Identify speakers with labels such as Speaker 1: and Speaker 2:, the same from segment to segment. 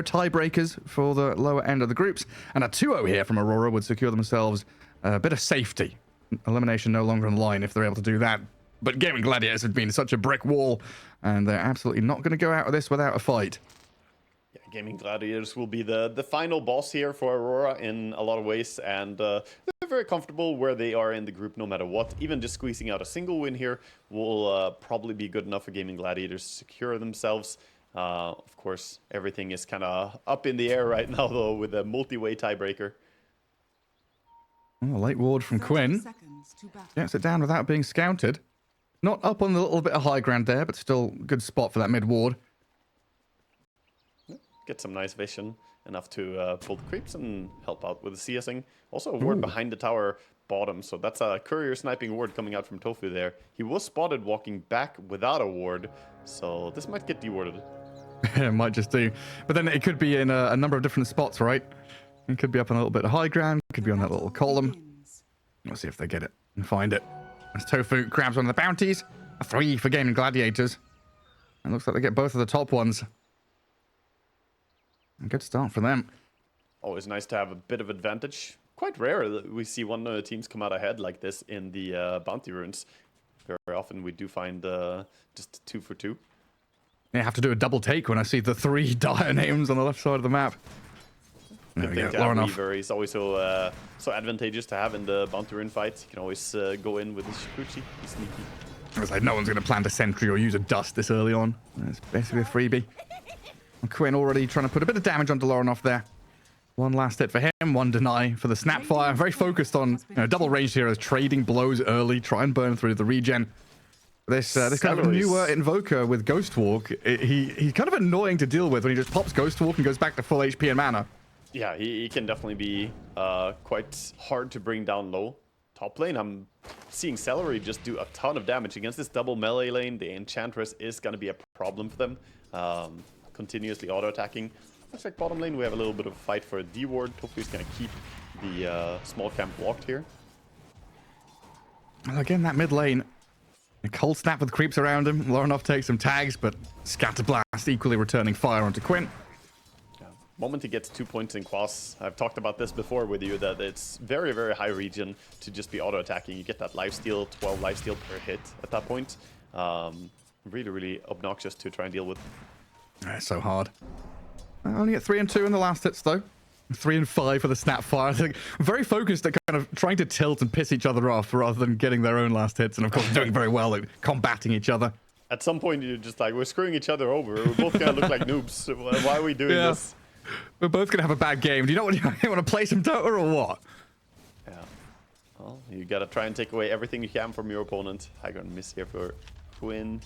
Speaker 1: scenario, tiebreakers for the lower end of the groups. And a 2-0 here from Aurora would secure themselves a bit of safety. Elimination no longer in line if they're able to do that. But Gaimin Gladiators have been such a brick wall, and they're absolutely not going to go out of this without a fight.
Speaker 2: Yeah, Gaimin Gladiators will be the final boss here for Aurora in a lot of ways, and they're very comfortable where they are in the group no matter what. Even just squeezing out a single win here will probably be good enough for Gaimin Gladiators to secure themselves. Of course, everything is kind of up in the air right now, though, with a multi-way tiebreaker.
Speaker 1: Oh, a late ward from Quinn. Gets it down without being scouted. Not up on the little bit of high ground there, but still good spot for that mid ward.
Speaker 2: Get some nice vision, enough to pull the creeps and help out with the CSing. Also a ward behind the tower bottom, so that's a courier sniping ward coming out from Tofu there. He was spotted walking back without a ward, so this might get dewarded.
Speaker 1: It might just do. But then it could be in a number of different spots, right? It could be up on a little bit of high ground, it could be on that little column. We'll see if they get it and find it. As Tofu grabs one of the bounties, a 3 for Gaimin Gladiators. And looks like they get both of the top ones. A good start for them.
Speaker 2: Always nice to have a bit of advantage. Quite rare that we see one of the teams come out ahead like this in the bounty runes. Very often we do find just 2 for 2.
Speaker 1: Yeah, I have to do a double take when I see the 3 dire names on the left side of the map. There we go.
Speaker 2: Weaver is always so advantageous to have in the bounty rune fights. You can always go in with the Shikuchi. He's sneaky.
Speaker 1: It's like no one's going to plant a sentry or use a dust this early on. It's basically a freebie. And Quinn already trying to put a bit of damage onto Lorinoff there. One last hit for him, one deny for the Snapfire. Very focused on double ranged heroes, trading blows early, try and burn through the regen. This kind of new Invoker with Ghost Walk, he's kind of annoying to deal with when he just pops Ghost Walk and goes back to full HP and mana.
Speaker 2: Yeah, he can definitely be quite hard to bring down low. Top lane, I'm seeing Celery just do a ton of damage against this double melee lane. The Enchantress is going to be a problem for them. Continuously auto-attacking. Looks like bottom lane we have a little bit of a fight for a D-ward. Tofu's going to keep the small camp locked here.
Speaker 1: Well, again, that mid lane. A cold snap with creeps around him. Lorinoff takes some tags, but Scatterblast equally returning fire onto Quinn.
Speaker 2: Moment he gets 2 points in Quas. I've talked about this before with you, that it's very, very high regen to just be auto-attacking. You get that lifesteal, 12 lifesteal per hit at that point. Really, really obnoxious to try and deal with.
Speaker 1: It's so hard. Only at 3 and 2 in the last hits, though. 3 and 5 for the Snapfire. I think very focused at kind of trying to tilt and piss each other off rather than getting their own last hits. And, of course, doing very well at combating each other.
Speaker 2: At some point, you're just like, we're screwing each other over. We're both going to look like noobs. Why are we doing this?
Speaker 1: We're both going to have a bad game. Do you know what you want to play some Dota or what?
Speaker 2: Yeah. Well, you got to try and take away everything you can from your opponent. I'm going to miss here for Quinn.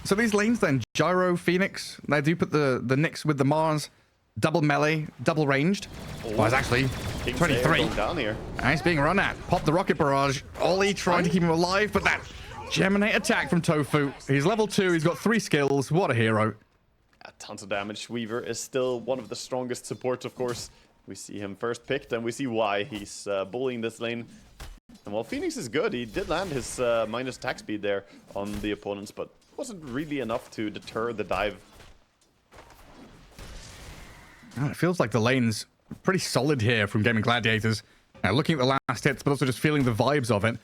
Speaker 1: So these lanes then, Gyro, Phoenix, they do put the Nyx with the Mars, double melee, double ranged. Oh, it's actually 23.
Speaker 2: Down here.
Speaker 1: And he's being run at. Pop the rocket barrage. Ollie trying to keep him alive, but that Geminate attack from Tofu. He's level 2. He's got 3 skills. What a hero.
Speaker 2: Tons of damage. Weaver is still one of the strongest supports, of course. We see him first picked, and we see why he's bullying this lane. And while Phoenix is good, he did land his minus attack speed there on the opponents, but wasn't really enough to deter the dive.
Speaker 1: It feels like the lane's pretty solid here from Gaimin Gladiators. Looking at the last hits, but also just feeling the vibes of it.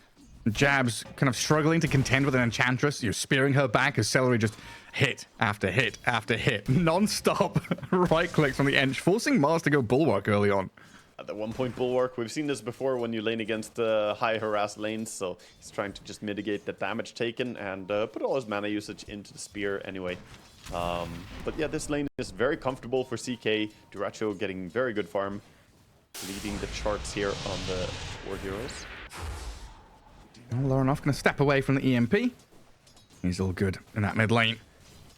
Speaker 1: Jabs kind of struggling to contend with an Enchantress. You're spearing her back as Celery just hit after hit after hit. Non-stop right clicks on the Ench, forcing Mars to go Bulwark early on.
Speaker 2: At the 1 point Bulwark, we've seen this before when you lane against high harass lanes, so he's trying to just mitigate the damage taken and put all his mana usage into the spear anyway. But yeah, this lane is very comfortable for CK. Duracho getting very good farm, leading the charts here on the War Heroes.
Speaker 1: Lorinoff going to step away from the EMP. He's all good in that mid lane.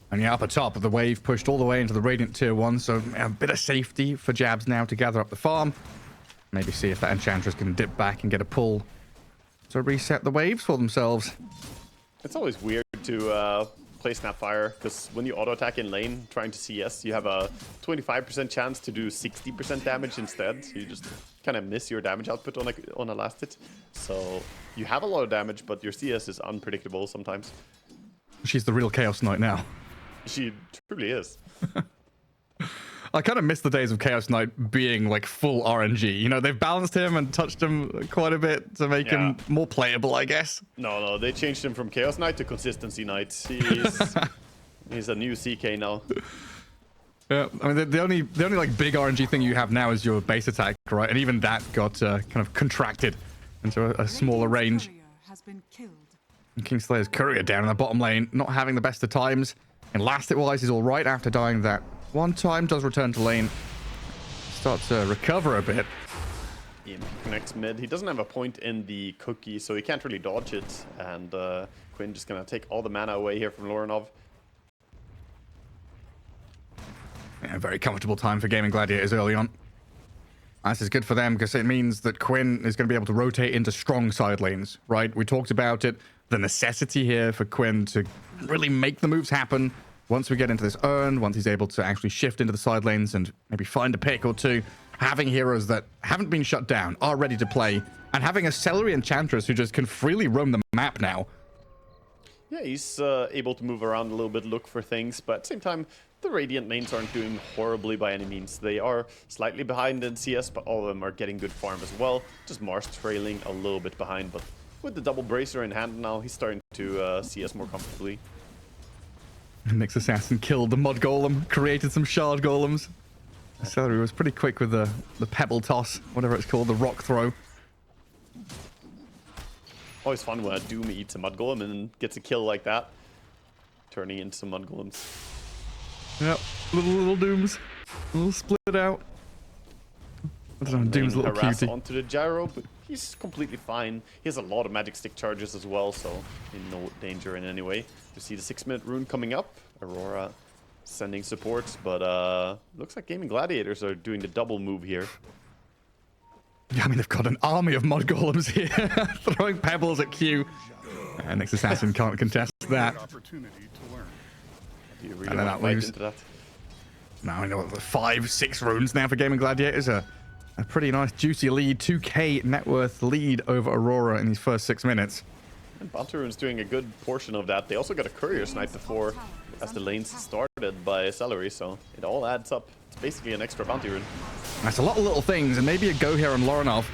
Speaker 1: And yeah, up atop, the wave pushed all the way into the Radiant Tier 1, so a bit of safety for Jabs now to gather up the farm. Maybe see if that Enchantress can dip back and get a pull to reset the waves for themselves.
Speaker 2: It's always weird to play Snapfire, because when you auto-attack in lane, trying to CS, you have a 25% chance to do 60% damage instead. You just kind of miss your damage output on a last hit. So you have a lot of damage, but your CS is unpredictable sometimes.
Speaker 1: She's the real Chaos Knight now.
Speaker 2: She truly is.
Speaker 1: I kind of miss the days of Chaos Knight being like full RNG. You know, they've balanced him and touched him quite a bit to make him more playable, I guess.
Speaker 2: No, they changed him from Chaos Knight to Consistency Knight. He's a new CK now.
Speaker 1: Yeah, I mean, the only like big RNG thing you have now is your base attack, right? And even that got kind of contracted into a smaller range. And Kingslayer's Courier down in the bottom lane, not having the best of times. And last hit wise is all right after dying that one time. Does return to lane, starts to recover a bit.
Speaker 2: EMP connects mid. He doesn't have a point in the cookie, so he can't really dodge it. And Quinn just gonna take all the mana away here from Lorinov.
Speaker 1: Yeah, very comfortable time for Gaimin Gladiators early on. This is good for them because it means that Quinn is going to be able to rotate into strong side lanes, right? We talked about it, the necessity here for Quinn to really make the moves happen. Once we get into this urn, once he's able to actually shift into the side lanes and maybe find a pick or two, having heroes that haven't been shut down, are ready to play, and having a Celery Enchantress who just can freely roam the map now.
Speaker 2: Yeah, he's able to move around a little bit, look for things, but at the same time, the Radiant lanes aren't doing horribly by any means. They are slightly behind in CS, but all of them are getting good farm as well. Just Mars trailing a little bit behind, but with the double bracer in hand now, he's starting to CS more comfortably.
Speaker 1: Nyx Assassin killed the Mud Golem, created some Shard Golems. Celery was pretty quick with the Pebble Toss, whatever it's called, the Rock Throw.
Speaker 2: Always fun when a Doom eats a Mud Golem and gets a kill like that, turning into some Mud Golems.
Speaker 1: Yep, little Dooms, a little split out. I don't know, Doom's a little cutie.
Speaker 2: Onto the gyro, but he's completely fine. He has a lot of magic stick charges as well, so in no danger in any way. You see the 6-minute rune coming up. Aurora sending support, but looks like Gaimin Gladiators are doing the double move here.
Speaker 1: Yeah, I mean, they've got an army of Mud Golems here, throwing pebbles at Q. And Nyx Assassin can't contest that.
Speaker 2: Do you really want to fight into that?
Speaker 1: Now I know 5-6 runes now for Gaimin Gladiators. A pretty nice juicy lead, 2k net worth lead over Aurora in these first 6 minutes.
Speaker 2: And Bounty Rune's doing a good portion of that. They also got a Courier Snipe before as the lanes started by Celery, so it all adds up. It's basically an extra Bounty Rune.
Speaker 1: That's a lot of little things, and maybe a go here on Lorinov.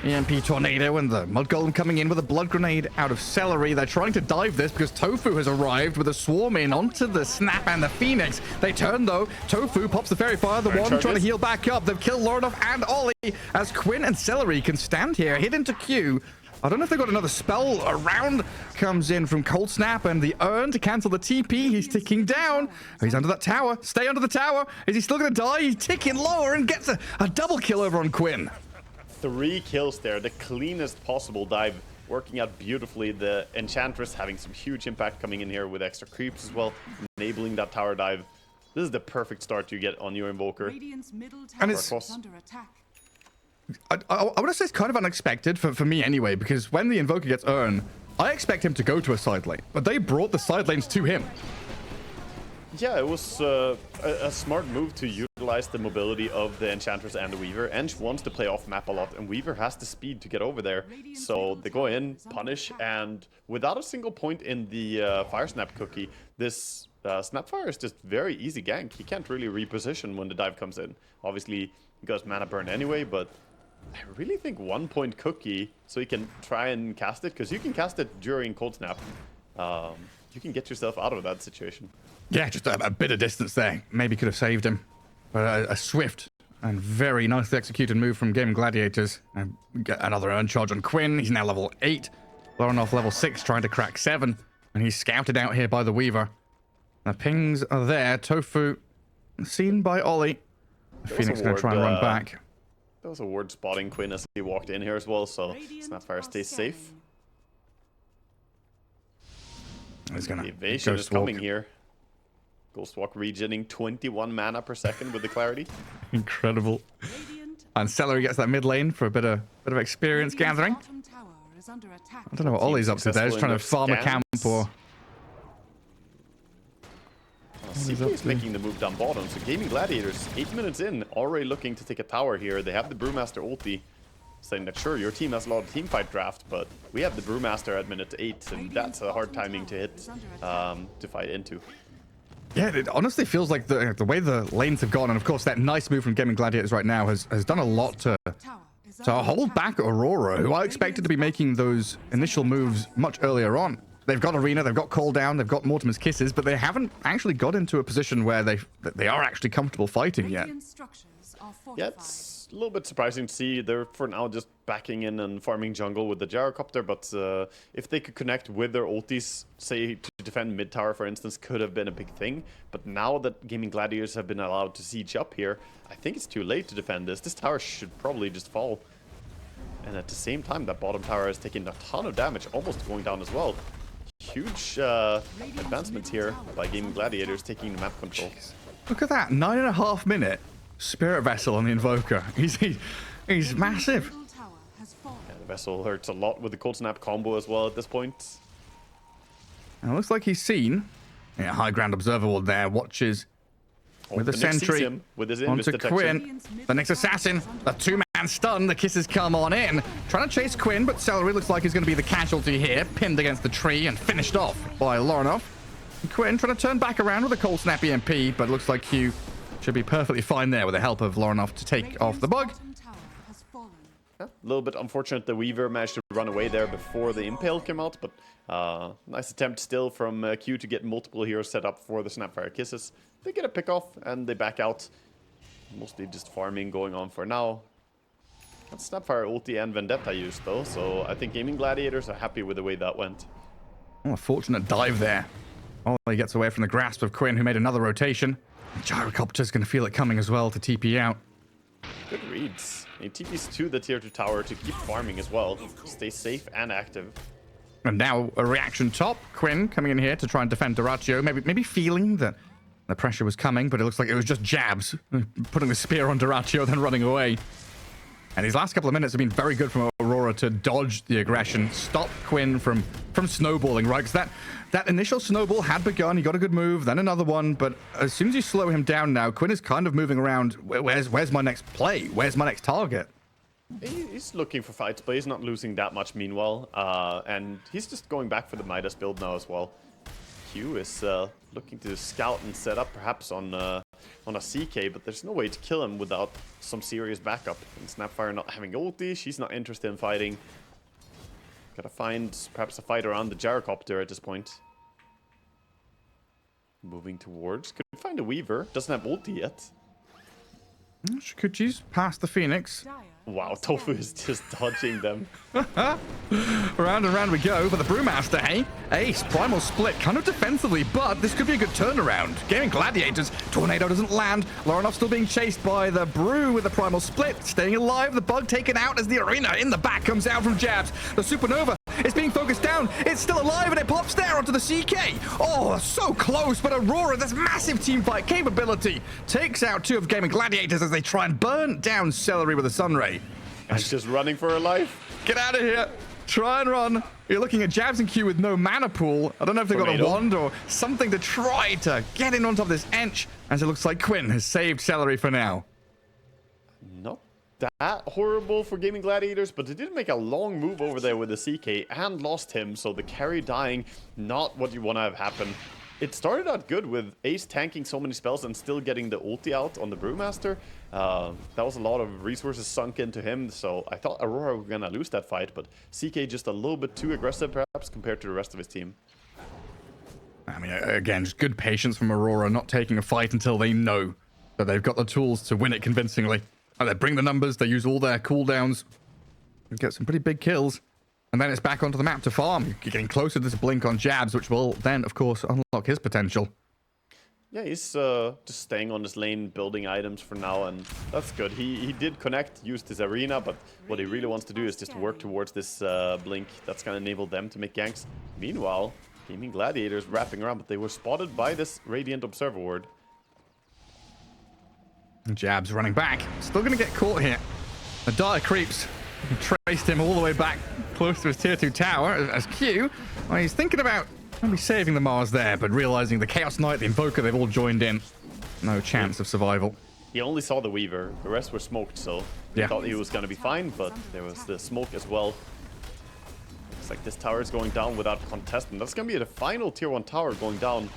Speaker 1: EMP Tornado and the Mud Golem coming in with a Blood Grenade out of Celery. They're trying to dive this because Tofu has arrived with a swarm in onto the Snap and the Phoenix. They turn though. Tofu pops the Fairy Fire, the one trying to heal back up. They've killed Lorinov and Ollie as Quinn and Celery can stand here, hit into Q. I don't know if they've got another spell around. Comes in from Cold Snap and the urn to cancel the TP. He's ticking down. He's under that tower. Stay under the tower. Is he still going to die? He's ticking lower and gets a double kill over on Quinn.
Speaker 2: 3 kills there, the cleanest possible dive, working out beautifully. The Enchantress having some huge impact coming in here with extra creeps as well, enabling that tower dive. This is the perfect start you get on your Invoker.
Speaker 1: And it's under attack. I want to say it's kind of unexpected for me anyway, because when the Invoker gets Urn, I expect him to go to a side lane, but they brought the side lanes to him.
Speaker 2: Yeah, it was a smart move to utilize the mobility of the Enchantress and the Weaver. Ench wants to play off map a lot, and Weaver has the speed to get over there. So they go in, punish, and without a single point in the Fire Snap cookie, this Snapfire is just very easy gank. He can't really reposition when the dive comes in. Obviously, he goes mana burn anyway, but I really think 1 point cookie, so he can try and cast it, because you can cast it during Cold Snap. You can get yourself out of that situation.
Speaker 1: Yeah, just a bit of distance there. Maybe could have saved him. But a swift and very nicely executed move from Gaimin Gladiators. And get another Urn Charge on Quinn. He's now level 8. Lorinov level 6, trying to crack 7. And he's scouted out here by the Weaver. The pings are there. Tofu seen by Ollie. Phoenix going to try and run back.
Speaker 2: There was a ward spotting Quinn as he walked in here as well, so Snapfire stays safe.
Speaker 1: He's gonna
Speaker 2: the evasion is coming here. Ghostwalk regenning 21 mana per second with the clarity.
Speaker 1: Incredible. And Celery gets that mid lane for a bit of experience gathering. I don't know what Ollie's up to there. He's trying to farm a camp or...
Speaker 2: CP is making the move down bottom, so Gaimin Gladiators, 8 minutes in, already looking to take a tower here. They have the Brewmaster ulti, saying that sure, your team has a lot of team fight draft, but we have the Brewmaster at minute 8, and that's a hard timing to hit to fight into.
Speaker 1: Yeah, it honestly feels like the way the lanes have gone, and of course that nice move from Gaimin Gladiators right now has done a lot to hold back Aurora, who I expected to be making those initial moves much earlier on. They've got Arena, they've got Call Down, they've got Mortimer's Kisses, but they haven't actually got into a position where they are actually comfortable fighting yet.
Speaker 2: Yeah, it's a little bit surprising to see. They're for now just backing in and farming jungle with the gyrocopter, but if they could connect with their ultis, say to defend mid tower for instance, could have been a big thing. But now that Gaimin Gladiators have been allowed to siege up here, I think it's too late to defend this. This tower should probably just fall. And at the same time, that bottom tower is taking a ton of damage, almost going down as well. Huge advancements here by Gaimin Gladiators taking the map control.
Speaker 1: Jeez. Look at that, 9.5 minute Spirit Vessel on the Invoker. He's massive.
Speaker 2: Yeah, the Vessel hurts a lot with the Cold Snap combo as well at this point.
Speaker 1: And it looks like he's seen. Yeah, high ground observer ward there, watches with the sentry
Speaker 2: with his
Speaker 1: onto Quinn. The next assassin, the two-man stun, the kisses come on in. Trying to chase Quinn, but Celery looks like he's going to be the casualty here. Pinned against the tree and finished off by Lorinoff. Quinn trying to turn back around with a Cold Snap EMP, but looks like Q should be perfectly fine there with the help of Lorinoff to take off the bug.
Speaker 2: Yeah, a little bit unfortunate that Weaver managed to run away there before the Impale came out, but nice attempt still from Q to get multiple heroes set up for the Snapfire Kisses. They get a pick off and they back out. Mostly just farming going on for now. That's Snapfire ulti and Vendetta used though, so I think Gaimin Gladiators are happy with the way that went.
Speaker 1: Oh, a fortunate dive there. Oh, he gets away from the grasp of Quinn, who made another rotation. Gyrocopter's going to feel it coming as well to TP out.
Speaker 2: Good reads. He TPs to the tier 2 tower to keep farming as well. Stay safe and active.
Speaker 1: And now a reaction top. Quinn coming in here to try and defend Doratio. Maybe feeling that the pressure was coming, but it looks like it was just jabs. Putting the spear on Doratio, then running away. And these last couple of minutes have been very good from Aurora to dodge the aggression, stop Quinn from snowballing, right? Because that initial snowball had begun. He got a good move, then another one. But as soon as you slow him down now, Quinn is kind of moving around. Where's my next play? Where's my next target?
Speaker 2: He's looking for fights, but he's not losing that much meanwhile. And he's just going back for the Midas build now as well. Q is looking to scout and set up perhaps on a CK, but there's no way to kill him without some serious backup. And Snapfire not having ulti, she's not interested in fighting. Gotta find perhaps a fight around the gyrocopter at this point. Moving towards, could find a Weaver, doesn't have ulti yet.
Speaker 1: She could choose past the Phoenix.
Speaker 2: Wow, Tofu is just dodging them.
Speaker 1: Round and round we go, but the Brewmaster, hey? Ace, Primal Split, kind of defensively, but this could be a good turnaround. Gaimin Gladiators, Tornado doesn't land. Lorinoff still being chased by the Brew with the Primal Split. Staying alive, the bug taken out as the Arena in the back comes out from jabs. The Supernova is being focused down. It's still alive and it pops there onto the CK. Oh, so close, but Aurora, this massive team fight capability, takes out two of Gaimin Gladiators as they try and burn down Celery with a Sunray.
Speaker 2: She's just running for her life.
Speaker 1: Get out of here. Try and run. You're looking at Jabs and Q with no mana pool. I don't know if they've got a wand or something to try to get in on top of this Ench, as it looks like Quinn has saved Celery for now.
Speaker 2: Not that horrible for Gaimin Gladiators, but they did make a long move over there with the CK and lost him, so the carry dying, not what you want to have happen. It started out good with Ace tanking so many spells and still getting the ulti out on the Brewmaster. That was a lot of resources sunk into him, so I thought Aurora were going to lose that fight, but CK just a little bit too aggressive perhaps compared to the rest of his team.
Speaker 1: I mean, again, just good patience from Aurora, not taking a fight until they know that they've got the tools to win it convincingly. And they bring the numbers, they use all their cooldowns, and get some pretty big kills. And then it's back onto the map to farm. You're getting closer to this blink on Jabs, which will then, of course, unlock his potential.
Speaker 2: Yeah, he's just staying on this lane, building items for now, and that's good. He did connect, used his Arena, but what he really wants to do is just work towards this blink. That's going to enable them to make ganks. Meanwhile, Gaimin Gladiators wrapping around, but they were spotted by this Radiant Observer Ward.
Speaker 1: Jabs running back. Still going to get caught here. The Dire creeps. Traced him all the way back close to his tier 2 tower as Q. Well, he's thinking about maybe saving the Mars there, but realizing the Chaos Knight, the Invoker, they've all joined in. No chance of survival.
Speaker 2: He only saw the Weaver. The rest were smoked, so he thought he was going to be fine, but there was the smoke as well. Looks like this tower is going down without contest, and that's going to be the final tier 1 tower going down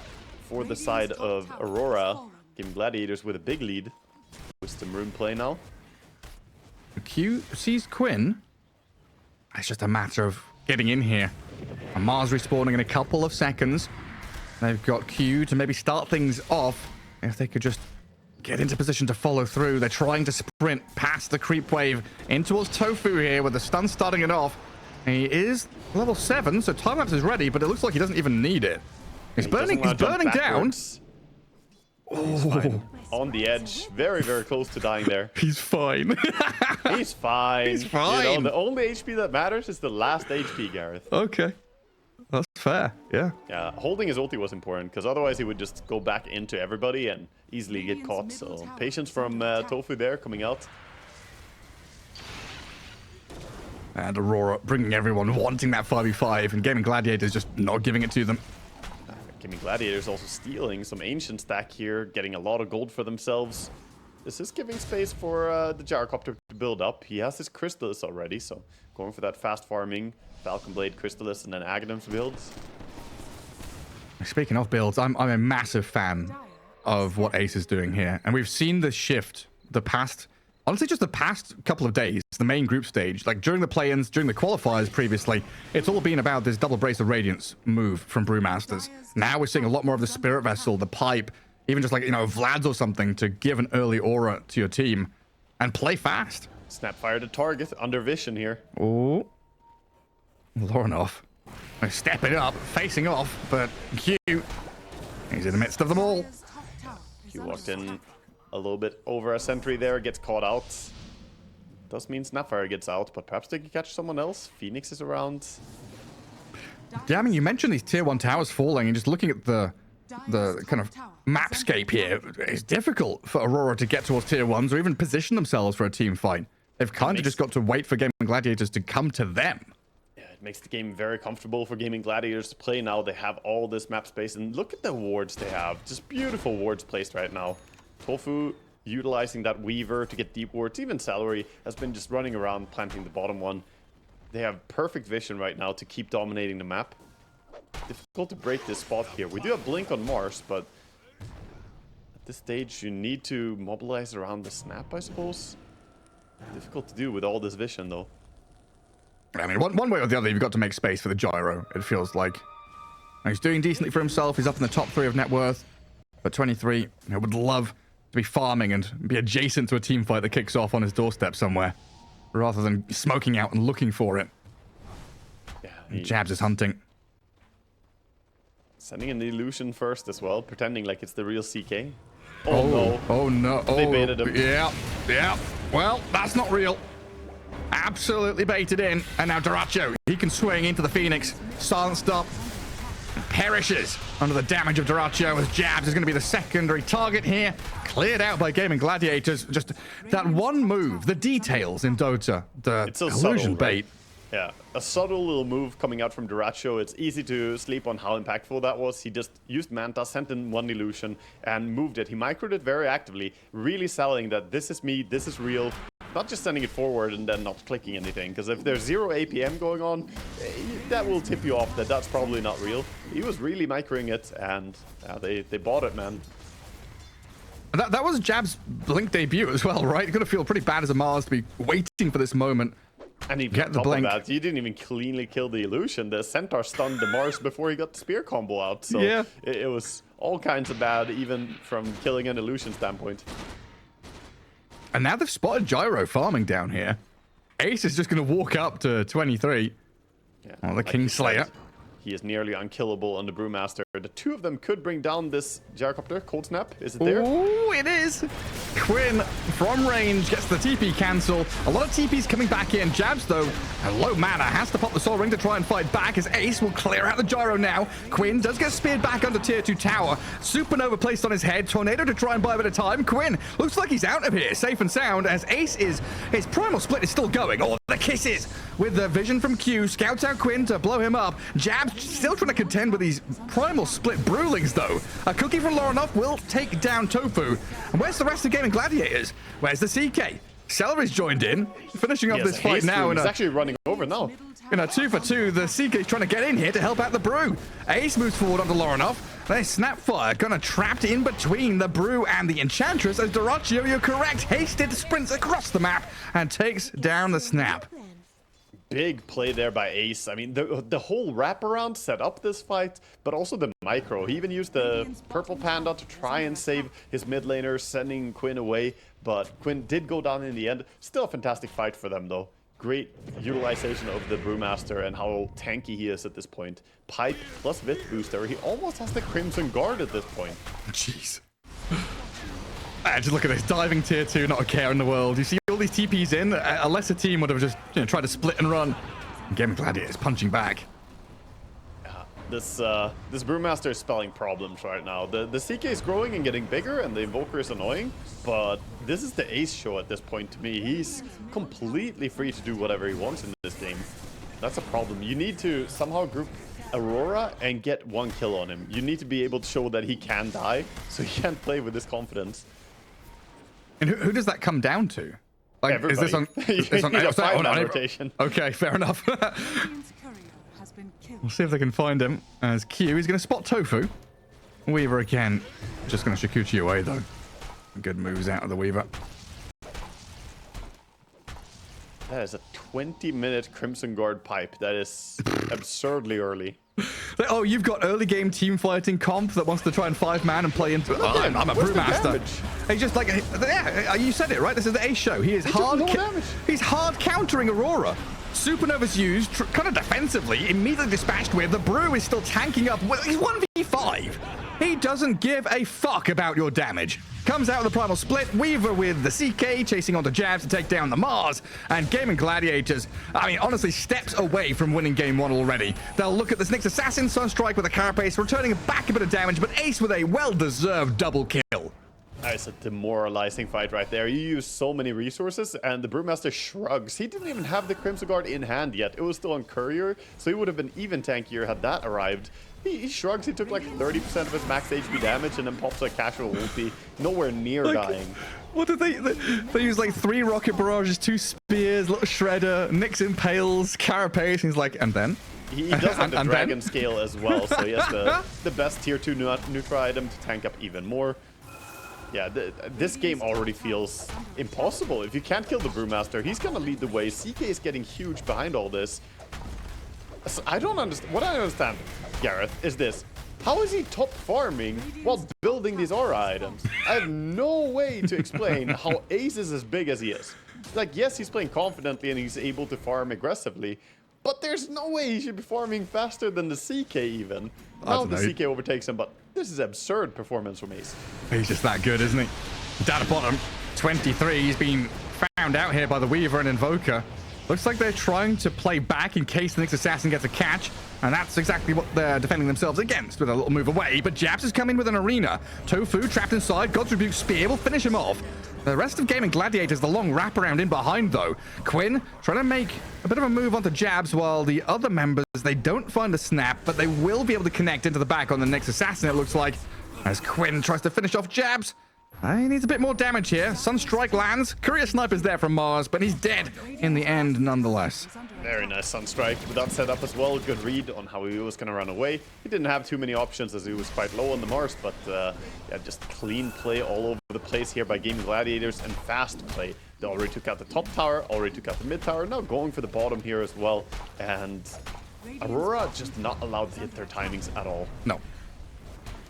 Speaker 2: for the side of Aurora. Gaimin Gladiators with a big lead. Wisdom Rune play now.
Speaker 1: Q sees Quinn. It's just a matter of getting in here. And Mars respawning in a couple of seconds. They've got Q to maybe start things off. If they could just get into position to follow through. They're trying to sprint past the creep wave in towards Tofu here with the stun starting it off. He is level 7, so time-lapse is ready, but it looks like he doesn't even need it. He's burning down.
Speaker 2: Oh. On the edge. Very, very close to dying there.
Speaker 1: He's fine.
Speaker 2: He's fine.
Speaker 1: He's fine.
Speaker 2: You know, the only HP that matters is the last HP, Gareth.
Speaker 1: Okay. That's fair. Yeah.
Speaker 2: Yeah, holding his ulti was important, because otherwise he would just go back into everybody and easily get caught. So patience from Tofu there coming out.
Speaker 1: And Aurora bringing everyone wanting that 5v5, and Gaimin Gladiators just not giving it to them.
Speaker 2: Gaimin Gladiators also stealing some ancient stack here, getting a lot of gold for themselves. This is giving space for the Gyrocopter to build up. He has his Crystallis already, so going for that fast farming. Falcon Blade, Crystallis, and then Aghanim's builds.
Speaker 1: Speaking of builds, I'm a massive fan of what Ace is doing here. And we've seen this shift the past, honestly, just the past couple of days, the main group stage. Like during the play-ins, during the qualifiers previously, it's all been about this double brace of Radiance move from Brewmasters. Now we're seeing a lot more of the Spirit Vessel, the Pipe, even just like, you know, Vlad's or something to give an early aura to your team and play fast.
Speaker 2: Snapfire to target, under vision here.
Speaker 1: Oh. Lorinov stepping up, facing off, but Q, he's in the midst of them all.
Speaker 2: Q walked in a little bit over a sentry there, gets caught out. Does mean Snapfire gets out, but perhaps they can catch someone else. Phoenix is around.
Speaker 1: Yeah, I mean, you mentioned these tier 1 towers falling, and just looking at the kind of mapscape here, it's difficult for Aurora to get towards tier 1s or even position themselves for a team fight. They've kind of just got to wait for Gaimin Gladiators to come to them.
Speaker 2: It makes the game very comfortable for Gaimin Gladiators to play now. They have all this map space, and look at the wards they have. Just beautiful wards placed right now. Tofu utilizing that Weaver to get deep wards. Even Salary has been just running around planting the bottom one. They have perfect vision right now to keep dominating the map. Difficult to break this spot here. We do have Blink on Mars, but at this stage you need to mobilize around the snap, I suppose. Difficult to do with all this vision, though.
Speaker 1: I mean, one way or the other, you've got to make space for the gyro, it feels like. Now, he's doing decently for himself. He's up in the top 3 of net worth. But 23, would love to be farming and be adjacent to a team fight that kicks off on his doorstep somewhere, rather than smoking out and looking for it. Yeah, Jabs is hunting.
Speaker 2: Sending in the illusion first as well, pretending like it's the real CK. Oh no.
Speaker 1: Oh no.
Speaker 2: They baited him.
Speaker 1: Yeah. Well, that's not real. Absolutely baited in. And now Duracho, he can swing into the Phoenix. Silenced up. Perishes under the damage of Duracho as Jabs is going to be the secondary target here. Cleared out by Gaimin Gladiators. Just that one move, the details in Dota. The illusion bait.
Speaker 2: Right? Yeah, a subtle little move coming out from Duracho. It's easy to sleep on how impactful that was. He just used Manta, sent in one illusion, and moved it. He microed it very actively, really selling that this is me, this is real. Not just sending it forward and then not clicking anything, because if there's 0 APM going on, that will tip you off that that's probably not real. He was really microing it, and they bought it, man.
Speaker 1: That was Jab's Blink debut as well, right? You're going to feel pretty bad as a Mars to be waiting for this moment.
Speaker 2: And he
Speaker 1: get the Blink.
Speaker 2: That, you didn't even cleanly kill the illusion. The Centaur stunned the Mars before he got the spear combo out. So
Speaker 1: yeah.
Speaker 2: It was all kinds of bad, even from killing an illusion standpoint.
Speaker 1: And now they've spotted Gyro farming down here. Ace is just going to walk up to 23.
Speaker 2: Yeah,
Speaker 1: the like Kingslayer.
Speaker 2: He is nearly unkillable on the Brewmaster. The two of them could bring down this Gyrocopter. Cold Snap, is it there?
Speaker 1: Ooh, it is. Quinn from range gets the TP cancel. A lot of TPs coming back in. Jabs, though, a low mana, has to pop the Soul Ring to try and fight back as Ace will clear out the Gyro now. Quinn does get speared back under tier 2 tower. Supernova placed on his head. Tornado to try and buy a bit of time. Quinn looks like he's out of here, safe and sound, as Ace is, his primal split is still going. Oh, the kisses with the vision from Q. Scouts out Quinn to blow him up. Jabs still trying to contend with these primal split Brewlings, though. A cookie from Laurenov will take down Tofu. And where's the rest of Gaimin Gladiators? Where's the CK? Celery's joined in, finishing off this fight now.
Speaker 2: He's actually running over now.
Speaker 1: In a 2-for-2, the CK's trying to get in here to help out the Brew. Ace moves forward onto Laurenov. There's Snapfire, kind of trapped in between the Brew and the Enchantress as Doraccio, you're correct, hasted sprints across the map and takes down the Snap.
Speaker 2: Big play there by Ace. I mean, the whole wraparound set up this fight, but also the micro. He even used the Purple Panda to try and save his mid laner, sending Quinn away, but Quinn did go down in the end. Still a fantastic fight for them, though. Great utilization of the Brewmaster and how tanky he is at this point. Pipe plus Vit Booster. He almost has the Crimson Guard at this point.
Speaker 1: Jeez. Just look at this. Diving tier 2, not a care in the world. You see all these TPs in. A lesser team would have just tried to split and run. Gaimin Gladiators punching back.
Speaker 2: This Brewmaster is spelling problems right now. The CK is growing and getting bigger, and the Invoker is annoying, but this is the Ace show at this point to me. He's completely free to do whatever he wants in this game. That's a problem. You need to somehow group Aurora and get one kill on him. You need to be able to show that he can die, so he can't play with this confidence.
Speaker 1: And who does that come down to? Like,
Speaker 2: everybody.
Speaker 1: Is this on? It's on
Speaker 2: a five-man rotation.
Speaker 1: Okay, fair enough. We'll see if they can find him as Q. He's going to spot Tofu. Weaver again. Just going to Shikuchi away, though. Good moves out of the Weaver.
Speaker 2: That is a 20-minute Crimson Guard pipe. That is absurdly early.
Speaker 1: Oh, you've got early game team fighting comp that wants to try and 5-man and play into it. Oh, I'm a Brewmaster. He's just like, yeah, you said it, right? This is the Ace show. He is he's hard countering Aurora. Supernova's used, kind of defensively, immediately dispatched with. The Brew is still tanking up. He's 1v5. He doesn't give a fuck about your damage. Comes out with the primal split. Weaver with the CK, chasing onto Jabs to take down the Mars. And Gaimin Gladiators, I mean, honestly, steps away from winning game 1 already. They'll look at this next Assassin, Sunstrike with a Carapace, returning back a bit of damage, but Ace with a well-deserved double kill.
Speaker 2: That's a demoralizing fight right there. You use so many resources, and the Brewmaster shrugs. He didn't even have the Crimson Guard in hand yet. It was still on Courier, so he would have been even tankier had that arrived. He shrugs. He took like 30% of his max HP damage, and then pops a casual ulti. Nowhere near dying.
Speaker 1: What did they use like 3 rocket barrages, 2 spears, little shredder, Nyx impales, Carapace, and he's like, and then?
Speaker 2: He does have the dragon scale as well, so he has the best tier 2 neutral item to tank up even more. Yeah, this game already feels impossible. If you can't kill the Brewmaster, he's gonna lead the way. CK is getting huge behind all this. So I don't understand. What I understand, Gareth, is this. How is he top farming while building these aura items? I have no way to explain how Ace is as big as he is. Like, yes, he's playing confidently and he's able to farm aggressively, but there's no way he should be farming faster than the CK even. Now the CK overtakes him, but this is absurd performance from Ace.
Speaker 1: He's just that good, isn't he? Down at bottom, 23. He's been found out here by the Weaver and Invoker. Looks like they're trying to play back in case the next Assassin gets a catch. And that's exactly what they're defending themselves against with a little move away. But Jabs has come in with an arena. Tofu trapped inside. God's Rebuke Spear will finish him off. The rest of Gaimin Gladiators, the long wraparound in behind, though. Quinn trying to make a bit of a move onto Jabs, while the other members, they don't find a snap, but they will be able to connect into the back on the next Assassin, it looks like. As Quinn tries to finish off Jabs. He needs a bit more damage here. Sunstrike lands. Courier Sniper's there from Mars, but he's dead in the end nonetheless.
Speaker 2: Very nice Sunstrike with that setup as well. Good read on how he was going to run away. He didn't have too many options as he was quite low on the Mars, but yeah, just clean play all over the place here by Gaimin Gladiators and fast play. They already took out the top tower, already took out the mid tower, now going for the bottom here as well. And Aurora just not allowed to hit their timings at all.
Speaker 1: No.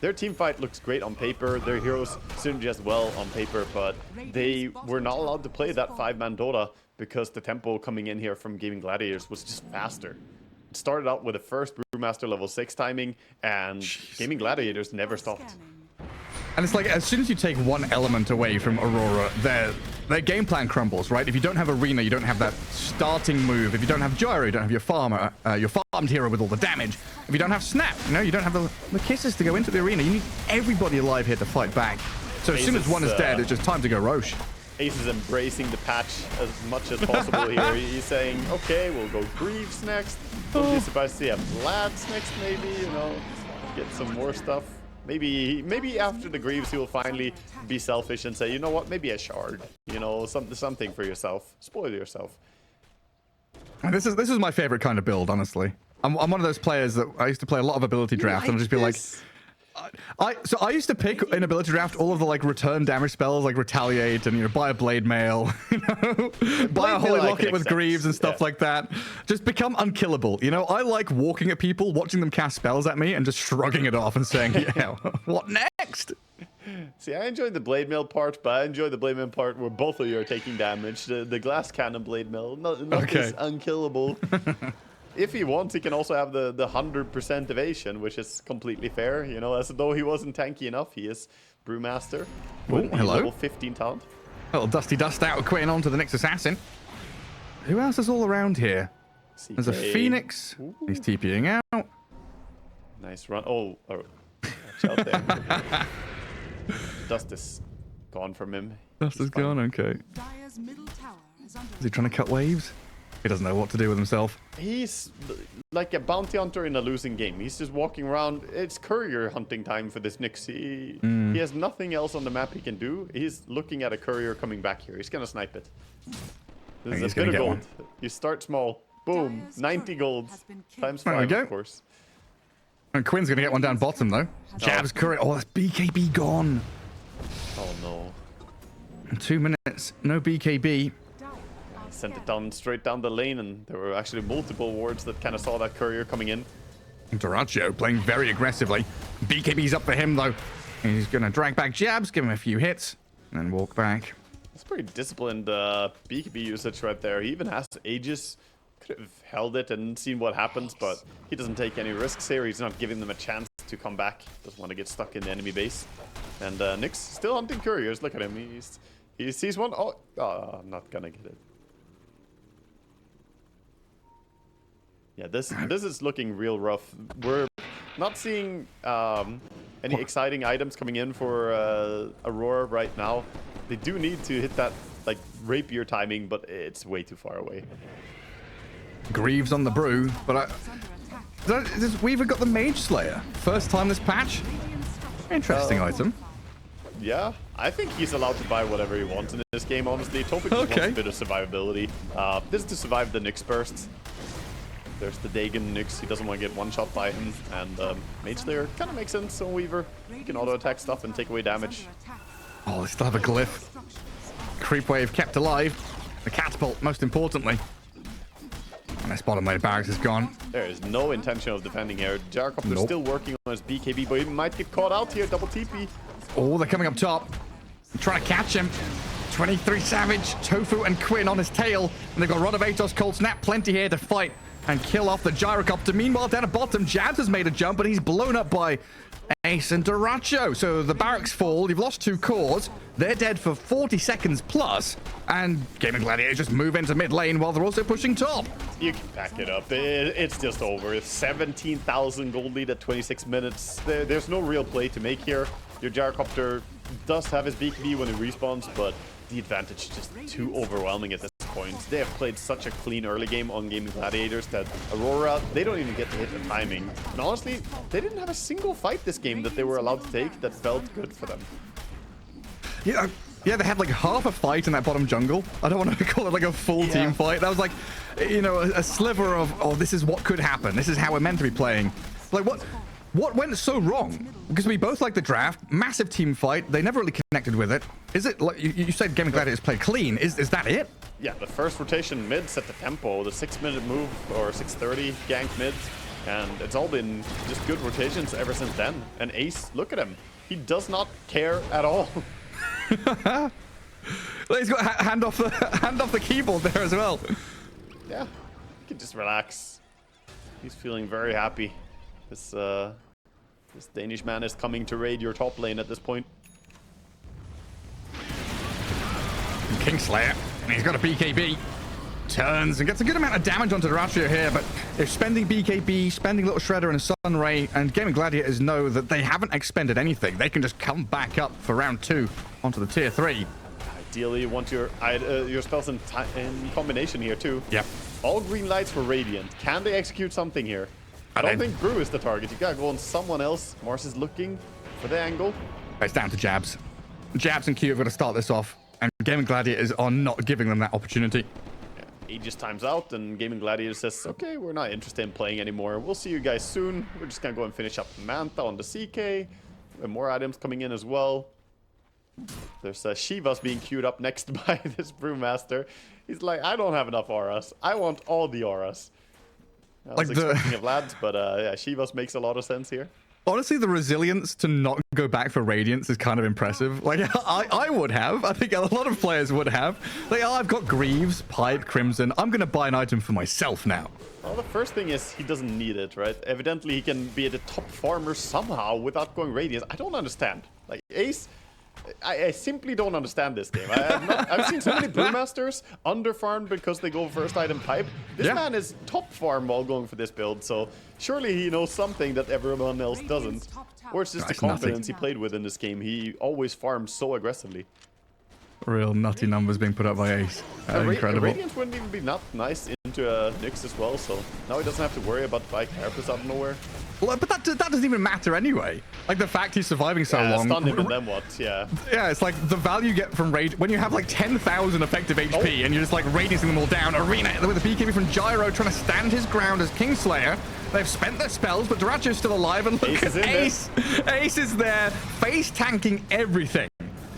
Speaker 2: Their team fight looks great on paper. Their heroes synergize well on paper, but they were not allowed to play that 5-man Dota because the tempo coming in here from Gaimin Gladiators was just faster. It started out with the first Brewmaster level 6 timing, and Gaimin Gladiators never stopped.
Speaker 1: And it's like, as soon as you take one element away from Aurora, their game plan crumbles, right? If you don't have Arena, you don't have that starting move. If you don't have Gyro, you don't have your farmer, your farmed hero with all the damage. If you don't have Snap, you don't have the kisses to go into the arena. You need everybody alive here to fight back. So as soon as one is dead, it's just time to go Roche.
Speaker 2: Ace is embracing the patch as much as possible here. He's saying, okay, we'll go Greaves next. Don't be surprised to see a Lads next, maybe, you know, get some more stuff. Maybe after the Greaves, he'll finally be selfish and say, you know what, maybe a Shard, you know, something for yourself. Spoil yourself.
Speaker 1: This is my favorite kind of build, honestly. I'm one of those players that I used to play a lot of ability draft, and I'd just be like, So I used to pick in ability draft all of the like return damage spells, like retaliate, and, you know, buy a blade mail, you know, buy a holy locket with Greaves and stuff like that. Just become unkillable. You know, I like walking at people, watching them cast spells at me, and just shrugging it off and saying, yeah, what next?
Speaker 2: See, I enjoyed the blade mail part, but I enjoy the blade mail part where both of you are taking damage. The glass cannon blade mail, not this unkillable. If he wants, he can also have the 100% evasion, which is completely fair. You know, as though he wasn't tanky enough, he is Brewmaster.
Speaker 1: Oh, hello.
Speaker 2: Level 15 talent.
Speaker 1: Little dusty dust out, quitting on to the next assassin. Who else is all around here?
Speaker 2: CK.
Speaker 1: There's a Phoenix. Ooh. He's TPing out.
Speaker 2: Nice run. Oh, watch out there. Dust is gone from him.
Speaker 1: Dust is gone, okay. Is he trying to cut waves? He doesn't know what to do with himself.
Speaker 2: He's like a bounty hunter in a losing game. He's just walking around. It's courier hunting time for this Nyx. He has nothing else on the map he can do. He's looking at a courier coming back here. He's going to snipe it. This is a bit of gold. You start small. Boom. 90 gold. Times 5, of course.
Speaker 1: And Quinn's going to get one down bottom, though. Jabs, courier. Oh, that's BKB gone.
Speaker 2: Oh, no.
Speaker 1: 2 minutes. No BKB.
Speaker 2: Sent it down straight down the lane, and there were actually multiple wards that kind of saw that courier coming in.
Speaker 1: Duracho playing very aggressively. BKB's up for him, though. He's going to drag back Jabs, give him a few hits, and then walk back.
Speaker 2: That's pretty disciplined BKB usage right there. He even has Aegis. Could have held it and seen what happens, but he doesn't take any risks here. He's not giving them a chance to come back. Doesn't want to get stuck in the enemy base. And Nyx still hunting couriers. Look at him. He sees one. Oh, I'm not going to get it. Yeah, this is looking real rough. We're not seeing any exciting items coming in for Aurora right now. They do need to hit that like rapier timing, but it's way too far away.
Speaker 1: Greaves on the brew, but Weaver got the Mage Slayer. First time this patch. Interesting item.
Speaker 2: Yeah, I think he's allowed to buy whatever he wants in this game, honestly. Topic just wants a bit of survivability. This is to survive the Nyx bursts. There's the Dagon Nyx. He doesn't want to get one shot by him. And Mage Slayer kind of makes sense on Weaver. He can auto-attack stuff and take away damage.
Speaker 1: Oh, they still have a glyph. Creep wave kept alive. The catapult, most importantly. And this bottom lane barracks is gone.
Speaker 2: There is no intention of defending here. Gyrocopter's still working on his BKB, but he might get caught out here. Double TP.
Speaker 1: Oh, they're coming up top. They're trying to catch him. 23 Savage, Tofu and Quinn on his tail. And they've got Rod of Atos, Cold Snap, plenty here to fight and kill off the Gyrocopter. Meanwhile, down at bottom, Jabs has made a jump, but he's blown up by Ace and Duracho. So the barracks fall. You've lost 2 cores. They're dead for 40 seconds plus. And Gaimin Gladiators just move into mid lane while they're also pushing top.
Speaker 2: You can back it up. It's just over. 17,000 gold lead at 26 minutes. There's no real play to make here. Your Gyrocopter does have his BKB when he respawns, but the advantage is just too overwhelming at this point. They have played such a clean early game on Gaimin Gladiators that Aurora, they don't even get to hit the timing. And honestly, they didn't have a single fight this game that they were allowed to take that felt good for them.
Speaker 1: Yeah, they had like half a fight in that bottom jungle. I don't want to call it like a full team fight. That was like, you know, a sliver of, oh, this is what could happen. This is how we're meant to be playing. Like, what went so wrong? Because we both like the draft, massive team fight. They never really connected with it. Is it like you said? Gaimin Gladiators played clean. Is that it?
Speaker 2: Yeah, the first rotation mid set the tempo. The 6-minute move or 6:30 gank mid, and it's all been just good rotations ever since then. And Ace, look at him. He does not care at all.
Speaker 1: He's got hand off the keyboard there as well.
Speaker 2: Yeah, he can just relax. He's feeling very happy. This Danish man is coming to raid your top lane at this point.
Speaker 1: Kingslayer, and he's got a BKB. Turns and gets a good amount of damage onto Duracho here, but they're spending BKB, spending Little Shredder and a Sunray, and Gaimin Gladiators know that they haven't expended anything. They can just come back up for round 2 onto the tier 3.
Speaker 2: Ideally, you want your spells in combination here too.
Speaker 1: Yep.
Speaker 2: All green lights for Radiant. Can they execute something here? I don't think Brew is the target. You gotta go on someone else. Mars is looking for the angle.
Speaker 1: It's down to Jabs. Jabs and Q have got to start this off, and Gaimin Gladiators are not giving them that opportunity.
Speaker 2: Yeah, Aegis times out, and Gaimin Gladiators says, okay, we're not interested in playing anymore. We'll see you guys soon. We're just gonna go and finish up Manta on the CK. And more items coming in as well. There's Shivas being queued up next by this Brewmaster. He's like, I don't have enough auras. I want all the auras. I was expecting of lads, but yeah, Shivas makes a lot of sense here.
Speaker 1: Honestly, the resilience to not go back for Radiance is kind of impressive. Like, I would have. I think a lot of players would have. Like, oh, I've got Greaves, Pipe, Crimson. I'm going to buy an item for myself now.
Speaker 2: Well, the first thing is he doesn't need it, right? Evidently, he can be the top farmer somehow without going Radiance. I don't understand. Like, Ace... I simply don't understand this game. I've seen so many Brewmasters underfarmed because they go first item Pipe. This man is top farm while going for this build, so surely he knows something that everyone else doesn't. Or it's just the confidence he played with in this game. He always farms so aggressively.
Speaker 1: Real nutty numbers being put up by Ace. Incredible.
Speaker 2: Radiance wouldn't even be not nice into a Nyx as well, so now he doesn't have to worry about buying carapace out of nowhere.
Speaker 1: Well, but that doesn't even matter anyway. Like, the fact he's surviving so long.
Speaker 2: Stun him and then what? Yeah.
Speaker 1: Yeah, it's like the value you get from raid when you have like 10,000 effective HP and you're just like radiancing them all down. Arena with the BKB from Gyro trying to stand his ground as Kingslayer. They've spent their spells, but Duracho's still alive. And look at Ace. Ace is there, face tanking everything.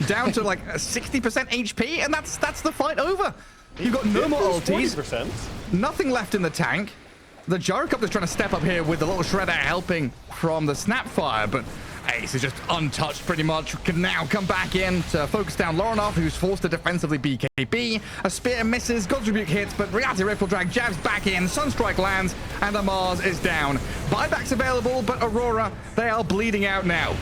Speaker 1: Down to like 60% HP, and that's the fight over. You've got no more ultis. 40%. Nothing left in the tank. The Gyrocopter's trying to step up here with the little Shredder helping from the Snapfire, but Ace is just untouched pretty much. Can now come back in to focus down Lorinov, who's forced to defensively BKB. A Spear misses, God's Rebuke hits, but Reality Ripple Drag jabs back in, Sunstrike lands, and the Mars is down. Buybacks available, but Aurora, they are bleeding out now.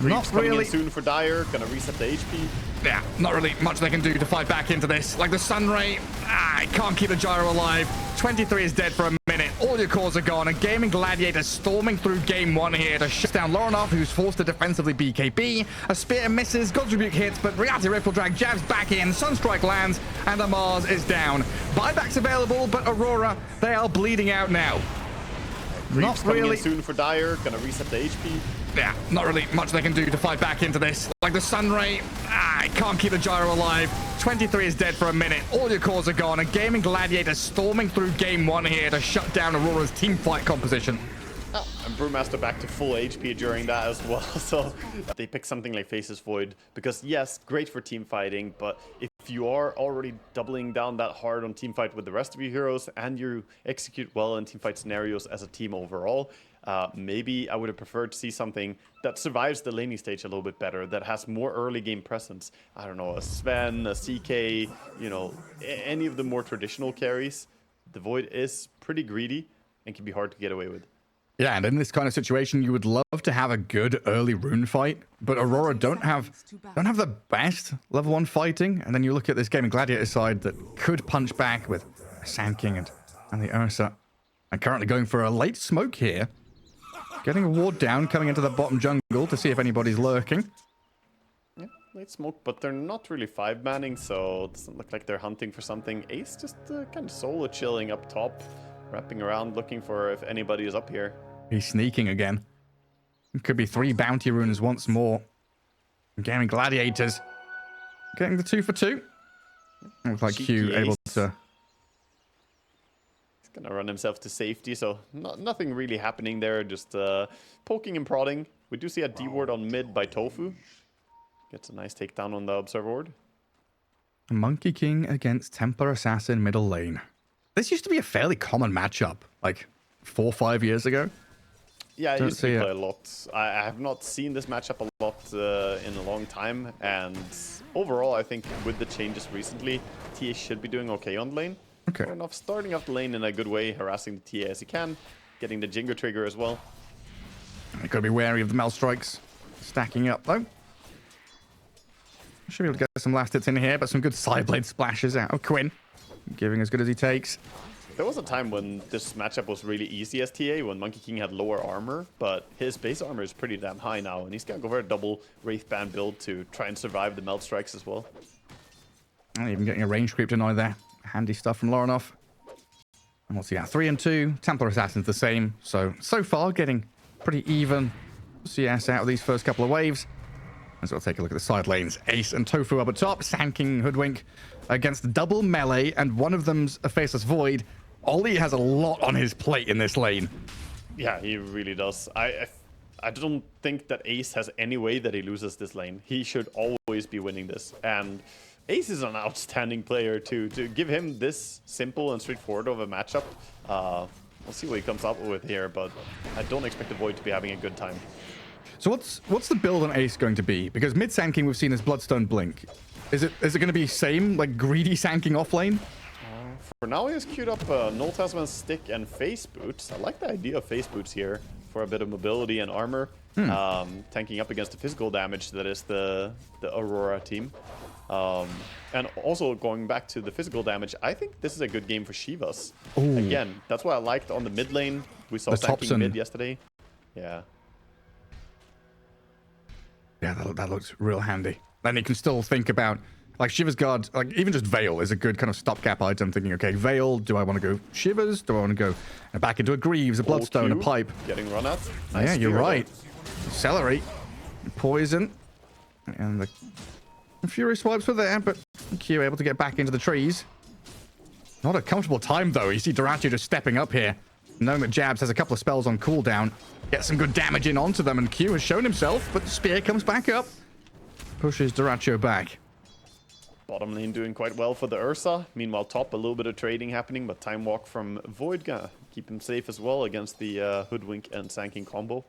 Speaker 2: Not really. Soon for Dire, gonna reset the HP.
Speaker 1: Yeah, not really much they can do to fight back into this. Like the Sunray, it can't keep the Gyro alive. 23 is dead for a minute. All your cores are gone. And Gaimin Gladiators storming through game one here to shut down Lorinov, who's forced to defensively BKB. A Spear misses, God's Rebuke hits, but Reality Ripple Drag jabs back in, Sunstrike lands, and the Mars is down. Buybacks available, but Aurora, they are bleeding out now.
Speaker 2: Not really. Soon for Dire, gonna reset the HP.
Speaker 1: Yeah, not really much they can do to fight back into this. Like the Sunray, it can't keep the Gyro alive. 23 is dead for a minute. All your cores are gone. And Gaimin Gladiators storming through game one here to shut down Aurora's team fight composition.
Speaker 2: Oh, and Brewmaster back to full HP during that as well. So they pick something like Faceless Void because, yes, great for team fighting. But if you are already doubling down that hard on team fight with the rest of your heroes and you execute well in team fight scenarios as a team overall, maybe I would have preferred to see something that survives the laning stage a little bit better, that has more early game presence. I don't know, a Sven, a CK, you know, any of the more traditional carries. The Void is pretty greedy and can be hard to get away with.
Speaker 1: Yeah, and in this kind of situation, you would love to have a good early rune fight, but Aurora don't have the best level 1 fighting. And then you look at this Gaimin Gladiator side that could punch back with Sand King and the Ursa, and currently going for a late smoke here. Getting a ward down, coming into the bottom jungle to see if anybody's lurking.
Speaker 2: Yeah, late smoke, but they're not really 5-manning, so it doesn't look like they're hunting for something. Ace just kind of solo chilling up top, wrapping around, looking for if anybody is up here.
Speaker 1: He's sneaking again. It could be 3 bounty runes once more. Gaimin Gladiators getting the 2 for 2. Looks like Q able to...
Speaker 2: Gonna run himself to safety, so nothing really happening there, just poking and prodding. We do see a D-ward on mid by Tofu. Gets a nice takedown on the Observer ward.
Speaker 1: Monkey King against Templar Assassin middle lane. This used to be a fairly common matchup, like 4 or 5 years ago.
Speaker 2: Yeah, it used to be played a lot. I have not seen this matchup a lot in a long time, and overall, I think with the changes recently, TA should be doing okay on lane.
Speaker 1: Okay.
Speaker 2: Fair enough, starting off the lane in a good way, harassing the TA as he can, getting the Jingo trigger as well.
Speaker 1: You've got to be wary of the Mel Strikes stacking up, though. Should be able to get some last hits in here, but some good Sideblade splashes out of Quinn, giving as good as he takes.
Speaker 2: There was a time when this matchup was really easy as TA, when Monkey King had lower armor, but his base armor is pretty damn high now, and he's gonna go for a double Wraithband build to try and survive the Melt Strikes as well.
Speaker 1: And even getting a range creep deny there. Handy stuff from Lorinov. And what's he at? 3 and 2. Templar Assassin's the same. So far, getting pretty even CS out of these first couple of waves. As we'll take a look at the side lanes. Ace and Tofu up at top. Sanking Hoodwink against double melee. And one of them's a Faceless Void. Ollie has a lot on his plate in this lane.
Speaker 2: Yeah, he really does. I don't think that Ace has any way that he loses this lane. He should always be winning this. And Ace is an outstanding player too. To give him this simple and straightforward of a matchup, we'll see what he comes up with here, but I don't expect the Void to be having a good time.
Speaker 1: So what's the build on Ace going to be? Because mid Sanking we've seen as Bloodstone Blink. Is it going to be same, like greedy Sanking off lane?
Speaker 2: For now, he has queued up Null Tasman Stick and Face Boots. I like the idea of Face Boots here for a bit of mobility and armor. Tanking up against the physical damage that is the Aurora team. And also going back to the physical damage, I think this is a good game for Shivas. Ooh. Again, that's what I liked on the mid lane. We saw Sanking mid yesterday. Yeah.
Speaker 1: Yeah, that looks real handy. Then you can still think about, like, Shiva's Guard, like, even just Veil is a good kind of stopgap item. Thinking, okay, Veil, do I want to go Shivers? Do I want to go back into a Greaves, a Bloodstone, a Pipe?
Speaker 2: Getting run at. Nice.
Speaker 1: Yeah, you're right. Accelerate. Poison. And the Fury swipes were there, but Q able to get back into the trees. Not a comfortable time, though. You see Dyrachyo just stepping up here. Knowing that Jabs has a couple of spells on cooldown. Get some good damage in onto them, and Q has shown himself, but the Spear comes back up. Pushes Dyrachyo back.
Speaker 2: Bottom lane doing quite well for the Ursa. Meanwhile, top, a little bit of trading happening, but Time Walk from Void gonna keep him safe as well against the Hoodwink and Sanking combo.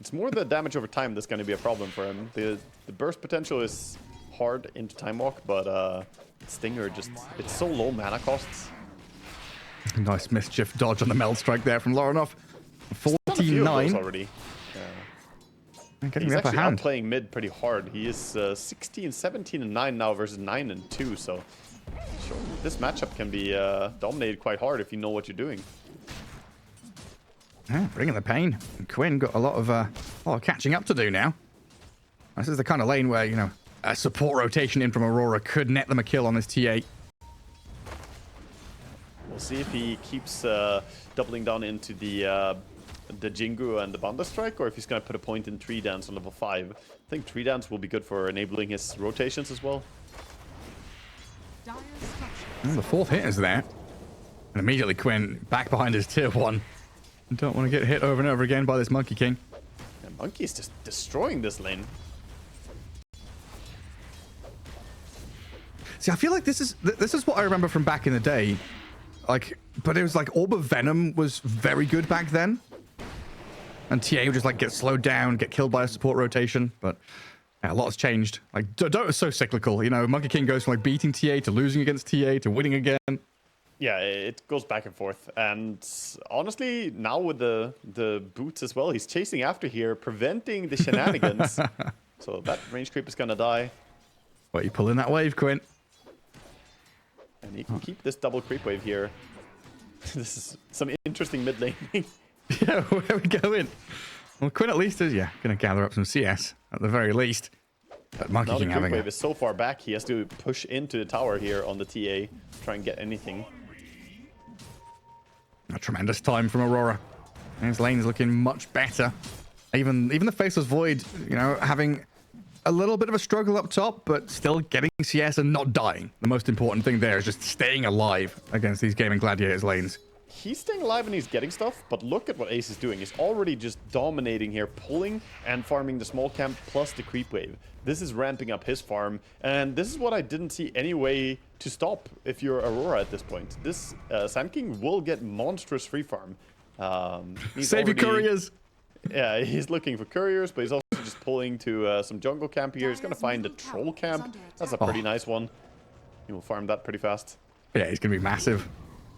Speaker 2: It's more the damage over time that's going to be a problem for him. The burst potential is hard into Time Walk, but Stinger just, it's so low mana costs.
Speaker 1: Nice mischief dodge on the Meld Strike there from Lorinov. 49
Speaker 2: already.
Speaker 1: Getting
Speaker 2: He's
Speaker 1: the upper
Speaker 2: actually
Speaker 1: hand.
Speaker 2: outplaying mid pretty hard. He is 16, 17, and 9 now versus 9 and 2. So sure, this matchup can be dominated quite hard if you know what you're doing.
Speaker 1: Yeah, bringing the pain. And Quinn got a lot of catching up to do now. This is the kind of lane where, you know, a support rotation in from Aurora could net them a kill on this T8.
Speaker 2: We'll see if he keeps doubling down into the Jingu and the Banda Strike, or if he's going to put a point in Tree Dance on level 5. I think Tree Dance will be good for enabling his rotations as well.
Speaker 1: And the fourth hit is there. And immediately Quinn back behind his tier 1. Don't want to get hit over and over again by this Monkey King.
Speaker 2: And Monkey's just destroying this lane.
Speaker 1: See, I feel like this is what I remember from back in the day. Like, but it was like Orb of Venom was very good back then. And TA would just like get slowed down, get killed by a support rotation. But yeah, a lot has changed. Like Dota is so cyclical. You know, Monkey King goes from like beating TA to losing against TA to winning again.
Speaker 2: Yeah, it goes back and forth. And honestly, now with the boots as well, he's chasing after here, preventing the shenanigans. So that range creep is gonna die.
Speaker 1: Well, you pull in that wave, Quinn.
Speaker 2: And he can keep this double creep wave here. This is some interesting mid laning.
Speaker 1: Yeah, where are we going? Well, Quinn at least is, yeah, going to gather up some CS at the very least. But Monkey
Speaker 2: Now
Speaker 1: King
Speaker 2: the creep
Speaker 1: having
Speaker 2: wave is so far back, he has to push into the tower here on the TA, try and get anything.
Speaker 1: A tremendous time from Aurora. And his lane is looking much better. Even the Faceless Void, you know, having a little bit of a struggle up top, but still getting CS and not dying. The most important thing there is just staying alive against these Gaimin Gladiators lanes.
Speaker 2: He's staying alive and he's getting stuff, but look at what Ace is doing. He's already just dominating here, pulling and farming the small camp plus the creep wave. This is ramping up his farm, and this is what I didn't see any way to stop if you're Aurora at this point. This Sand King will get monstrous free farm.
Speaker 1: Save your couriers!
Speaker 2: Yeah, he's looking for couriers, but he's also just pulling to some jungle camp here. He's going to find a troll camp. That's a pretty nice one. He will farm that pretty fast.
Speaker 1: Yeah, he's going to be massive.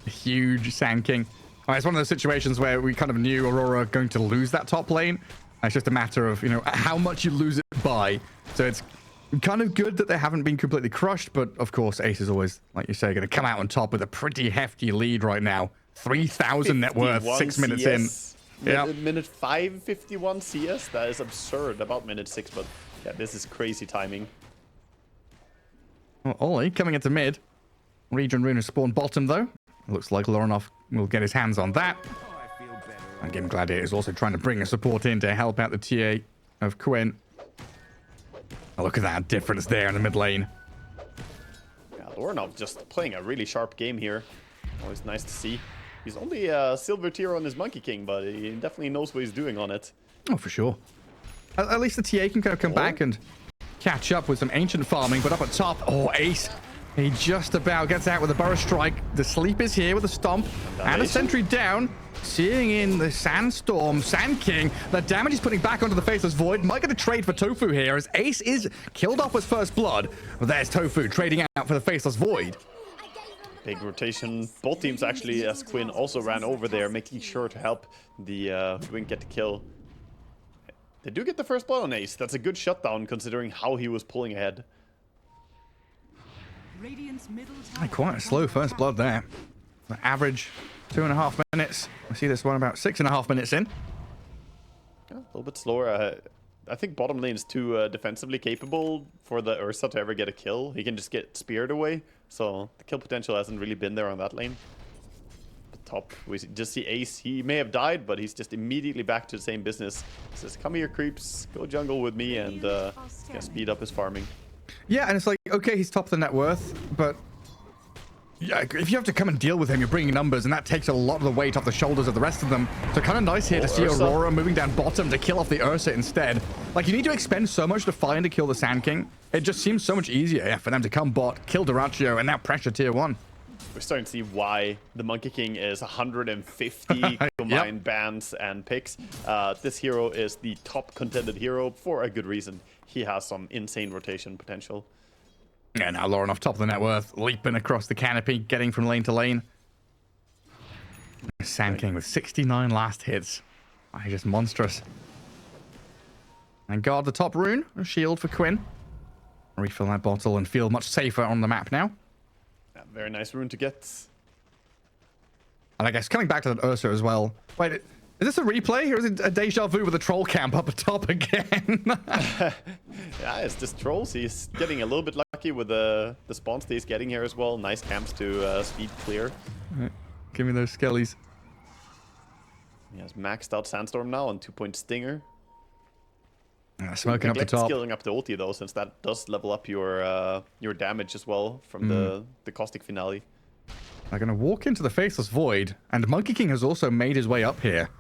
Speaker 1: A huge Sand King. It's one of those situations where we kind of knew Aurora going to lose that top lane. It's just a matter of, you know, how much you lose it by. So it's kind of good that they haven't been completely crushed, but of course Ace is always, like you say, going to come out on top with a pretty hefty lead right now. 3,000 net worth, 6 minutes
Speaker 2: CS.
Speaker 1: in. Yeah.
Speaker 2: Minute 5:51 CS. That is absurd. About minute 6, but yeah, this is crazy timing.
Speaker 1: Well, Ollie coming into mid. Region Rune has spawned bottom, though. Looks like Loranov will get his hands on that. And Gaimin Gladiators also trying to bring a support in to help out the TA of Quinn. Oh, look at that difference there in the mid lane.
Speaker 2: Yeah, Loranov just playing a really sharp game here. Always nice to see. He's only a silver tier on his Monkey King, but he definitely knows what he's doing on it.
Speaker 1: Oh, for sure. At least the TA can kind of come back and catch up with some ancient farming, but up at top, oh, Ace. He just about gets out with a Burrow Strike. The sleep is here with a Stomp and a Sentry down. Seeing in the Sandstorm, Sand King, the damage he's putting back onto the Faceless Void. Might get a trade for Tofu here as Ace is killed off with first blood. But there's Tofu trading out for the Faceless Void.
Speaker 2: Big rotation. Both teams actually, as Quinn also ran over there, making sure to help the Wing get the kill. They do get the first blood on Ace. That's a good shutdown considering how he was pulling ahead.
Speaker 1: Quite a slow first blood there. The average 2.5 minutes. I see this one about 6.5 minutes in.
Speaker 2: Yeah, a little bit slower. I think bottom lane is too defensively capable for the Ursa to ever get a kill. He can just get speared away. So the kill potential hasn't really been there on that lane. But top, we just see Ace. He may have died, but he's just immediately back to the same business. He says, come here, creeps. Go jungle with me and speed up his farming.
Speaker 1: Yeah, and it's like, okay, he's top of the net worth, but yeah, if you have to come and deal with him, you're bringing numbers, and that takes a lot of the weight off the shoulders of the rest of them. So kind of nice here to see
Speaker 2: Ursa.
Speaker 1: Aurora moving down bottom to kill off the Ursa instead. Like, you need to expend so much to find to kill the Sand King. It just seems so much easier for them to come bot, kill Dyrachyo, and now pressure tier 1.
Speaker 2: We're starting to see why the Monkey King is 150 combined bans and picks. This hero is the top contended hero for a good reason. He has some insane rotation potential.
Speaker 1: Yeah, now Loranov top of the net worth, leaping across the canopy, getting from lane to lane. Sand King with 69 last hits. Oh, he's just monstrous. And guard the top rune, a shield for Quinn. Refill that bottle and feel much safer on the map now.
Speaker 2: Yeah, very nice rune to get.
Speaker 1: And I guess coming back to that Ursa as well. Wait, is this a replay or is it a deja vu with a troll camp up atop again?
Speaker 2: Yeah, it's just trolls. He's getting a little bit lucky with the spawns that he's getting here as well. Nice camps to speed clear.
Speaker 1: Right, give me those skellies.
Speaker 2: He has maxed out Sandstorm now on 2-point Stinger.
Speaker 1: Smoking up the top.
Speaker 2: Skilling up the ulti though, since that does level up your damage as well from the Caustic Finale.
Speaker 1: They're going to walk into the Faceless Void, and Monkey King has also made his way up here.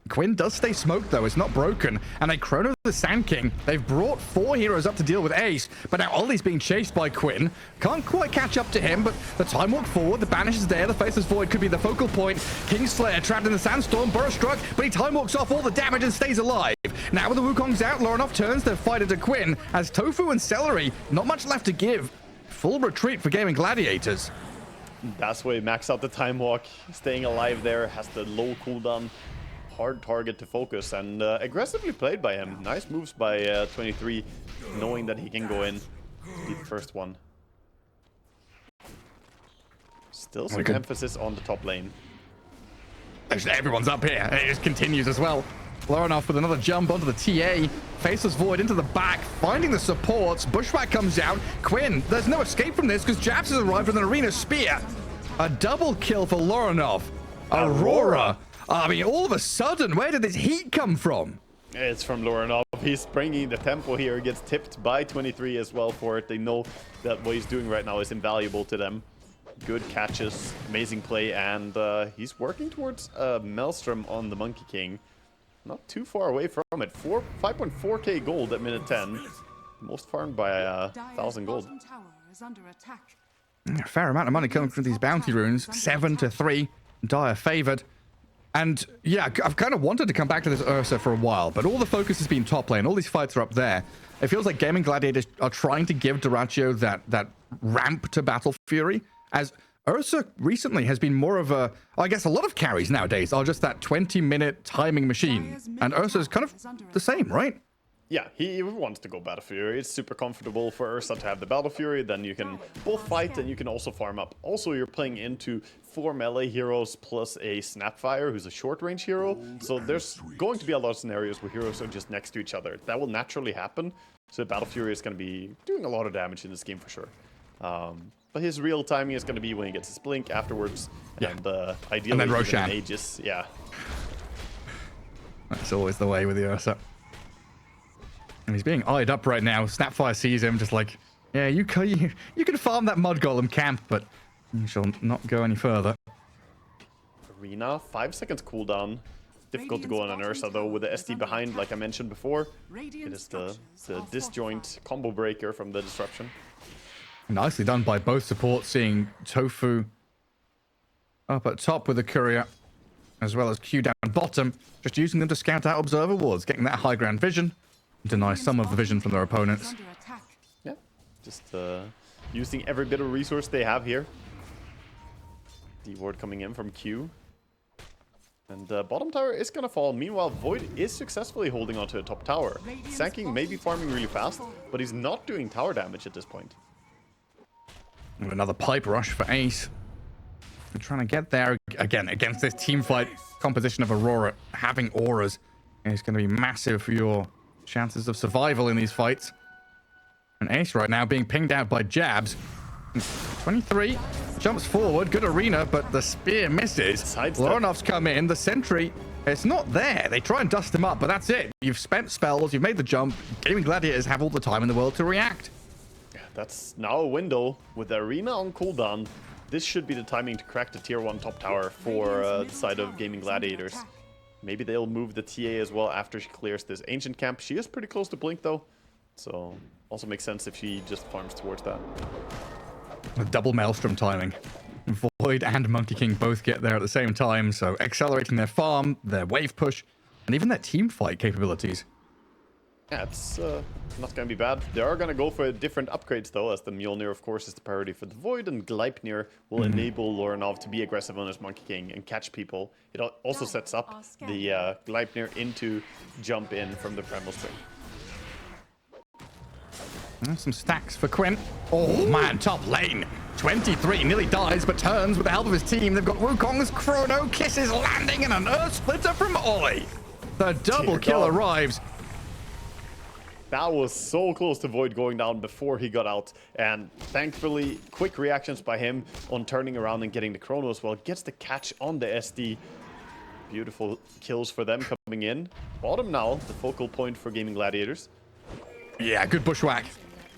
Speaker 1: Quinn does stay smoked, though. It's not broken. And they chrono the Sand King. They've brought 4 heroes up to deal with Ace, but now Ollie's being chased by Quinn. Can't quite catch up to him, but the time walk forward, the banish is there. The Faceless Void could be the focal point. Kingslayer trapped in the Sandstorm, Burrow struck, but he time walks off all the damage and stays alive. Now with the Wukong's out, Loranov turns the fight into Quinn, as Tofu and Celery, not much left to give. Full retreat for Gaimin Gladiators.
Speaker 2: That's why he maxed out the time walk. Staying alive there, has the low cooldown. Hard target to focus, and aggressively played by him. Nice moves by 23, knowing that he can go in to be the first one. Still some emphasis on the top lane.
Speaker 1: Everyone's up here. It just continues as well. Loranov with another jump onto the TA. Faceless Void into the back, finding the supports. Bushwhack comes out. Quinn, there's no escape from this because Japs has arrived with an Arena Spear. A double kill for Loranov. Aurora. I mean, all of a sudden, where did this heat come from?
Speaker 2: It's from Loranov. He's bringing the tempo here. Gets tipped by 23 as well for it. They know that what he's doing right now is invaluable to them. Good catches, amazing play, and he's working towards Maelstrom on the Monkey King. Not too far away from it. 5.4k gold at minute 10. Most farmed by 1,000 gold.
Speaker 1: A fair amount of money coming from these bounty runes. 7 to 3. Dire favored. And yeah, I've kind of wanted to come back to this Ursa for a while, but all the focus has been top lane. All these fights are up there. It feels like Gaimin Gladiators are trying to give Dyrachyo that ramp to Battle Fury, as Ursa recently has been more of a, I guess a lot of carries nowadays are just that 20-minute timing machine. And Ursa is kind of the same, right?
Speaker 2: Yeah, he wants to go Battle Fury. It's super comfortable for Ursa to have the Battle Fury. Then you can both fight and you can also farm up. Also, you're playing into 4 melee heroes plus a Snapfire, who's a short-range hero. So there's going to be a lot of scenarios where heroes are just next to each other. That will naturally happen. So Battle Fury is going to be doing a lot of damage in this game for sure. But his real timing is going to be when he gets his blink afterwards.
Speaker 1: Yeah.
Speaker 2: And ideally,
Speaker 1: And then
Speaker 2: even
Speaker 1: Roshan.
Speaker 2: in Aegis. Yeah.
Speaker 1: That's always the way with the Ursa. And he's being eyed up right now. Snapfire sees him, just like, yeah, you can farm that mud golem camp, but you shall not go any further.
Speaker 2: Arena, 5 seconds cooldown. Difficult to go on an Ursa though with the SD behind, like I mentioned before. It is the disjoint combo breaker from the disruption.
Speaker 1: Nicely done by both supports, seeing Tofu up at top with the courier, as well as Q down bottom, just using them to scout out observer wards, getting that high ground vision, deny some of the vision from their opponents.
Speaker 2: Yeah, just using every bit of resource they have here. D ward coming in from Q. And bottom tower is going to fall. Meanwhile, Void is successfully holding onto a top tower. Sanking may be farming really fast, but he's not doing tower damage at this point.
Speaker 1: Another pipe rush for Ace. They're trying to get there again against this team fight composition of Aurora. Having auras is going to be massive for your chances of survival in these fights. And Ace right now being pinged out by jabs. 23 jumps forward, good arena, but the spear misses. Loronov's come in, the sentry, it's not there. They try and dust him up, but that's it. You've spent spells, you've made the jump. Gaimin Gladiators have all the time in the world to react.
Speaker 2: That's now a window with the arena on cooldown. This should be the timing to crack the tier 1 top tower for the side of Gaimin Gladiators. Maybe they'll move the TA as well after she clears this ancient camp. She is pretty close to blink though, so also makes sense if she just farms towards that.
Speaker 1: With double maelstrom timing. Void and Monkey King both get there at the same time, so accelerating their farm, their wave push, and even their team fight capabilities.
Speaker 2: Yeah, it's not going to be bad. They are going to go for different upgrades, though, as the Mjolnir, of course, is the priority for the Void, and Gleipnir will enable Loranov to be aggressive on his Monkey King and catch people. It also sets up the Gleipnir into jump in from the Primal Spring.
Speaker 1: Some stacks for Quinn. Oh, man, top lane. 23 nearly dies, but turns with the help of his team. They've got Wukong's Chrono Kisses landing and an Earth Splitter from Oi. The double kill arrives.
Speaker 2: That was so close to Void going down before he got out. And thankfully, quick reactions by him on turning around and getting the Chrono as well. Gets the catch on the SD. Beautiful kills for them coming in. Bottom now, the focal point for Gaimin Gladiators.
Speaker 1: Yeah, good bushwhack.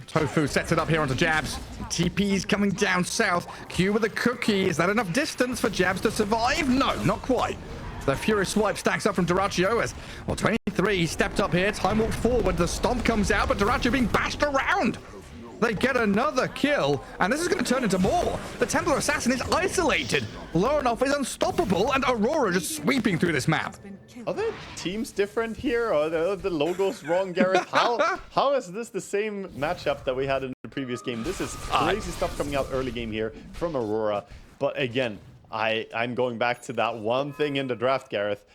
Speaker 1: Tofu sets it up here onto Jabs. TP's coming down south. Q with a cookie. Is that enough distance for Jabs to survive? No, not quite. The Furious Swipe stacks up from Duraccio as, well, 23 stepped up here. Time walked forward. The stomp comes out, but Duraccio being bashed around. They get another kill, and this is going to turn into more. The Templar Assassin is isolated. Loranov is unstoppable, and Aurora just sweeping through this map.
Speaker 2: Are the teams different here? Or are the logos wrong, Gareth? How is this the same matchup that we had in the previous game? This is crazy stuff coming out early game here from Aurora. But again, I'm going back to that one thing in the draft, Gareth.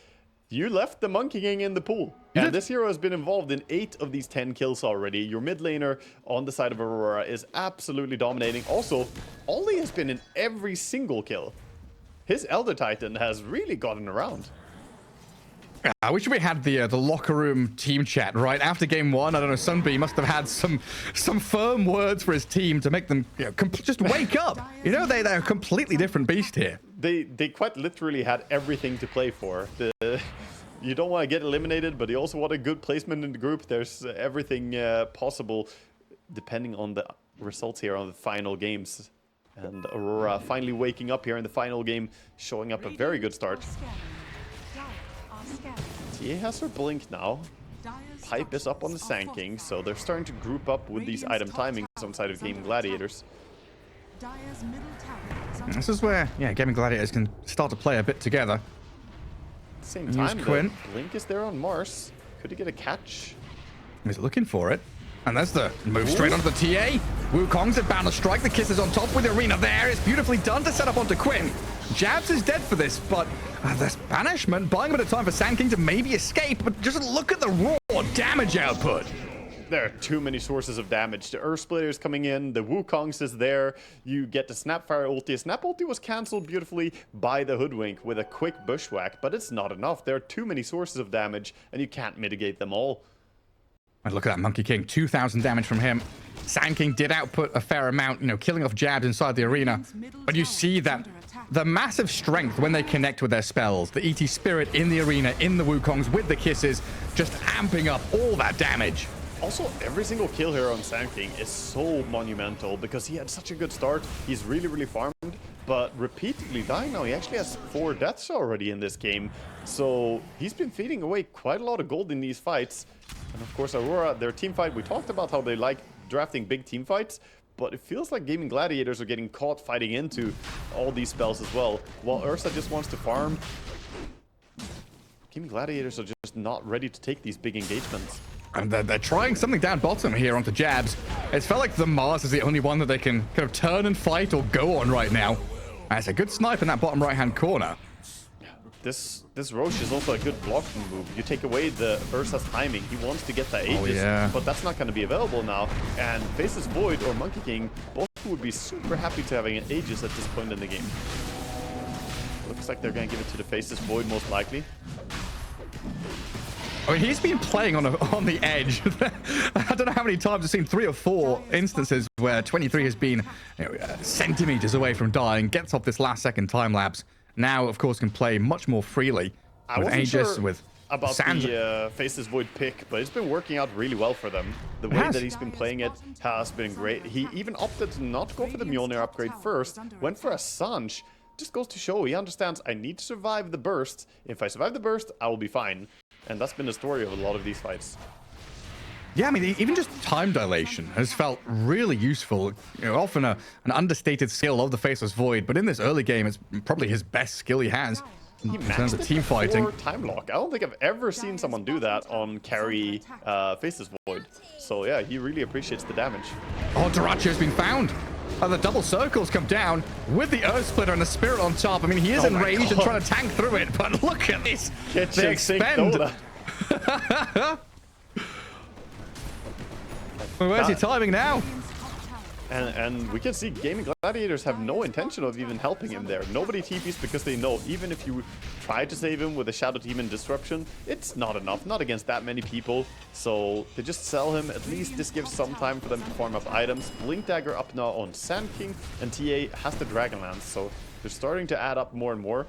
Speaker 2: You left the Monkey King in the pool. And this hero has been involved in 8 of these 10 kills already. Your mid laner on the side of Aurora is absolutely dominating. Also, Ollie has been in every single kill. His Elder Titan has really gotten around.
Speaker 1: I wish we had the locker room team chat right after game 1. I don't know, Sunby must have had some firm words for his team to make them, you know, just wake up. You know, they're a completely different beast here.
Speaker 2: They quite literally had everything to play for. You don't want to get eliminated, but you also want a good placement in the group. There's everything possible depending on the results here on the final games. And Aurora finally waking up here in the final game, showing up a very good start. TA has her blink now. Pipe is up on the Sanking, so they're starting to group up with these item timings on side of Gaimin Gladiators.
Speaker 1: This is where, yeah, Gaimin Gladiators can start to play a bit together.
Speaker 2: Same time, the blink is there on Mars. Could he get a catch?
Speaker 1: He's looking for it. And there's the move straight onto the TA. Wukong's about to strike. The kiss is on top with Arena there. It's beautifully done to set up onto Quinn. Jabs is dead for this, but there's banishment, buying a bit of time for Sand King to maybe escape. But just look at the raw damage output.
Speaker 2: There are too many sources of damage. The Earth Splitter is coming in. The Wukong's is there. You get the Snapfire ulti. Snap ulti was cancelled beautifully by the Hoodwink with a quick bushwhack, but it's not enough. There are too many sources of damage, and you can't mitigate them all.
Speaker 1: And look at that Monkey King, 2,000 damage from him. Sand King did output a fair amount, you know, killing off jabs inside the arena. But you see that the massive strength when they connect with their spells, the ET Spirit in the arena, in the Wukongs with the kisses, just amping up all that damage.
Speaker 2: Also, every single kill here on Sand King is so monumental because he had such a good start. He's really, really farmed, but repeatedly dying now. He actually has 4 deaths already in this game. So he's been feeding away quite a lot of gold in these fights. And of course, Aurora, their team fight, we talked about how they like drafting big team fights, but it feels like Gaimin Gladiators are getting caught fighting into all these spells as well. While Ursa just wants to farm, Gaimin Gladiators are just not ready to take these big engagements.
Speaker 1: And they're trying something down bottom here onto jabs. It's felt like the Mars is the only one that they can kind of turn and fight or go on right now. That's a good snipe in that bottom right-hand corner.
Speaker 2: This Roche is also a good blocking move. You take away the Ursa's timing. He wants to get the Aegis, but that's not going to be available now. And Faceless Void or Monkey King, both would be super happy to having an Aegis at this point in the game. Looks like they're going to give it to the Faceless Void most likely.
Speaker 1: I mean, he's been playing on the edge. I don't know how many times I've seen 3 or 4 instances where 23 has been, you know, centimeters away from dying, gets off this last second time lapse. Now, of course, can play much more freely with Aegis, with
Speaker 2: about
Speaker 1: Sands.
Speaker 2: the Faceless Void pick, but it's been working out really well for them. The way that he's been playing it has been great. He even opted to not go for the Mjolnir upgrade first, went for a Sanj. Just goes to show he understands I need to survive the burst. If I survive the burst, I will be fine. And that's been the story of a lot of these fights.
Speaker 1: Yeah, I mean, even just time dilation has felt really useful. You know, often an understated skill of the Faceless Void, but in this early game, it's probably his best skill he has in terms of team fighting.
Speaker 2: Time lock. I don't think I've ever seen someone do that on carry Faceless Void. So yeah, he really appreciates the damage.
Speaker 1: Oh, Doracio's been found. The double circles come down with the Earth Splitter and the Spirit on top. I mean, he is enraged and trying to tank through it, but look at this. They expend. Where's your timing now?
Speaker 2: And we can see Gaimin Gladiators have no intention of even helping him there. Nobody TPs because they know even if you try to save him with a Shadow Demon Disruption, it's not enough, not against that many people. So they just sell him. At least this gives some time for them to farm up items. Blink Dagger up now on Sand King, and TA has the Dragonlance, so they're starting to add up more and more.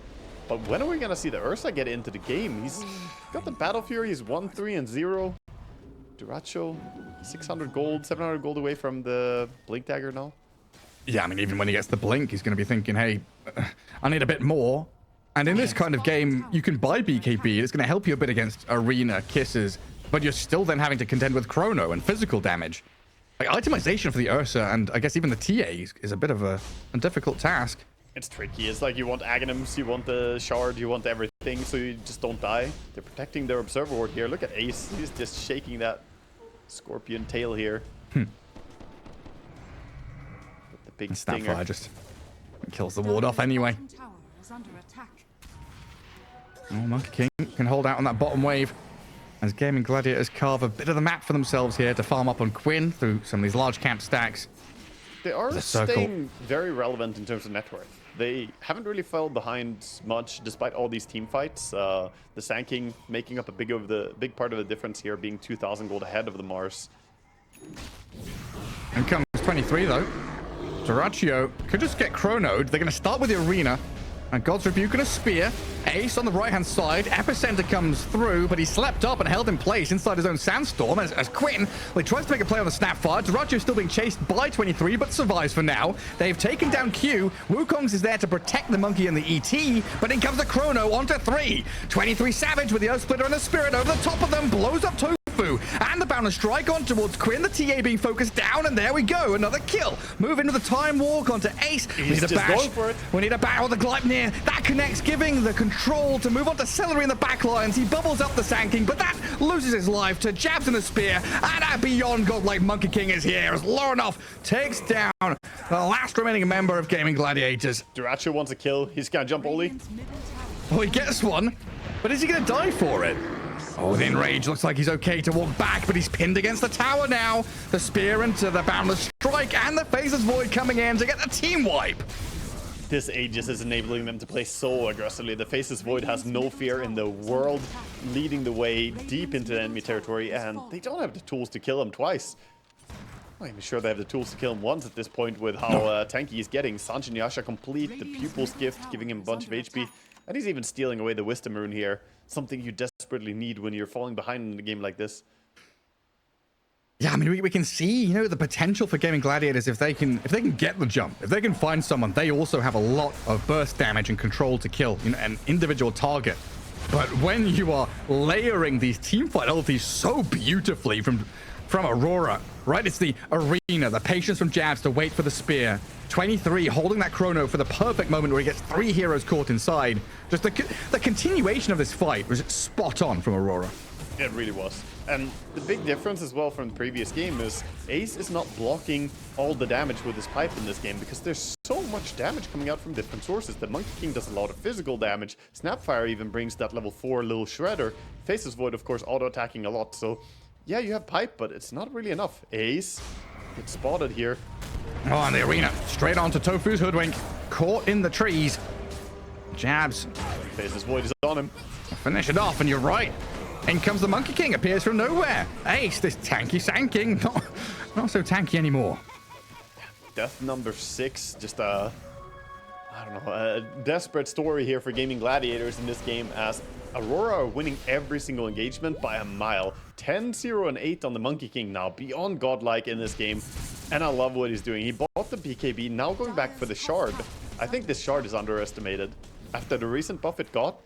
Speaker 2: But when are we going to see the Ursa get into the game? He's got the Battle Fury, he's 1-3-0. Duracho, 600 gold, 700 gold away from the Blink Dagger now.
Speaker 1: Yeah, I mean, even when he gets the Blink, he's going to be thinking, hey, I need a bit more. And in this kind of game, you can buy BKB. It's going to help you a bit against Arena, Kisses, but you're still then having to contend with Chrono and physical damage. Like, itemization for the Ursa and I guess even the TA is a bit of a difficult task.
Speaker 2: It's tricky. It's like you want Aghanims, you want the Shard, you want everything, so you just don't die. They're protecting their Observer Ward here. Look at Ace. He's just shaking that Scorpion tail here. With the big stinger.
Speaker 1: Snapfire just kills the ward off anyway. Oh, Monkey King can hold out on that bottom wave as Gaimin Gladiators carve a bit of the map for themselves here to farm up on Quinn through some of these large camp stacks.
Speaker 2: They are staying very relevant in terms of net worth. They haven't really fell behind much despite all these team fights. The Sand King making up a big part of the difference here, being 2,000 gold ahead of the Mars.
Speaker 1: And comes 23 though. Doraccio could just get chronoed. They're going to start with the Arena. And God's Rebuke and a Spear. Ace on the right-hand side. Epicenter comes through, but he slept up and held in place inside his own Sandstorm as Quinn, well, he tries to make a play on the Snapfire. Doraccio still being chased by 23, but survives for now. They've taken down Q. Wukongs is there to protect the Monkey and the ET, but in comes the Chrono onto 3. 23 Savage with the Earth Splitter and the Spirit over the top of them, blows up Tofu. And the Boundless Strike on towards Quinn. The TA being focused down, and there we go. Another kill. Move into the Time Walk onto Ace. We need a bash. We need a battle with the Gleipnir. That connects, giving the control to move on to Celery in the back lines. He bubbles up the Sand King, but that loses his life to Jabs in the Spear. And a beyond godlike Monkey King is here as Lorinov takes down the last remaining member of Gaimin Gladiators.
Speaker 2: Doraccio wants a kill. He's gonna jump Oli.
Speaker 1: Oh, he gets one, but is he gonna die for it? Oh, the Enrage looks like he's okay to walk back, but he's pinned against the tower now. The Spear into the Boundless Strike and the Faceless Void coming in to get the team wipe.
Speaker 2: This Aegis is enabling them to play so aggressively. The Faceless Void has no fear in the world, leading the way deep into the enemy territory, and they don't have the tools to kill him twice. I'm even sure they have the tools to kill him once at this point with how tanky he's getting. Sanch and Yasha complete the Pupil's Gift, giving him a bunch of HP, and he's even stealing away the Wisdom Rune here. Something you desperately need when you're falling behind in a game like this.
Speaker 1: Yeah, I mean, we can see, you know, the potential for Gaimin Gladiators if they can get the jump, if they can find someone. They also have a lot of burst damage and control to kill, you know, an individual target. But when you are layering these teamfight ultis so beautifully from Aurora, right? It's the arena, the patience from Jabs to wait for the spear. 23 holding that chrono for the perfect moment where he gets 3 heroes caught inside. Just the continuation of this fight was spot on from Aurora.
Speaker 2: It really was. And the big difference as well from the previous game is Ace is not blocking all the damage with his pipe in this game because there's so much damage coming out from different sources. The Monkey King does a lot of physical damage. Snapfire even brings that level 4 little shredder. Faceless Void, of course, auto-attacking a lot. So, yeah, you have pipe, but it's not really enough. Ace gets spotted here.
Speaker 1: Oh, in the arena. Straight onto Tofu's Hoodwink. Caught in the trees. Jabs.
Speaker 2: Faceless Void is on him.
Speaker 1: Finish it off, and you're right. In comes the Monkey King, appears from nowhere. Ace, this tanky Sand King, not so tanky anymore.
Speaker 2: Death number 6, just I don't know, a desperate story here for Gaimin Gladiators in this game as Aurora are winning every single engagement by a mile. 10, 0, and 8 on the Monkey King now, beyond godlike in this game. And I love what he's doing. He bought the BKB, now going back for the Shard. I think this Shard is underestimated. After the recent buff it got,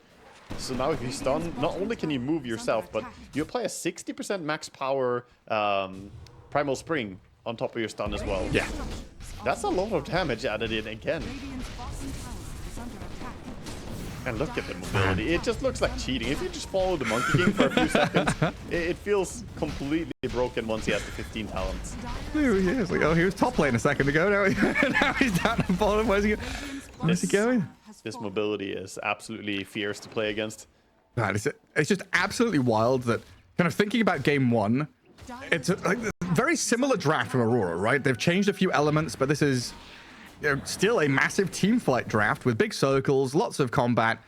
Speaker 2: so now if you stun, not only can you move yourself, but you apply a 60% max power Primal Spring on top of your stun as well.
Speaker 1: Yeah.
Speaker 2: That's a lot of damage added in again. And look at the mobility. It just looks like cheating. If you just follow the Monkey King for a few seconds, it feels completely broken once he has the 15 talents.
Speaker 1: There he is. Like, oh, he was top lane a second ago. Now he's down the bottom. Where's he going?
Speaker 2: This mobility is absolutely fierce to play against.
Speaker 1: Man, it's just absolutely wild that kind of thinking about game 1, it's like a very similar draft from Aurora, right? They've changed a few elements, but this is, you know, still a massive team fight draft with big circles, lots of combat.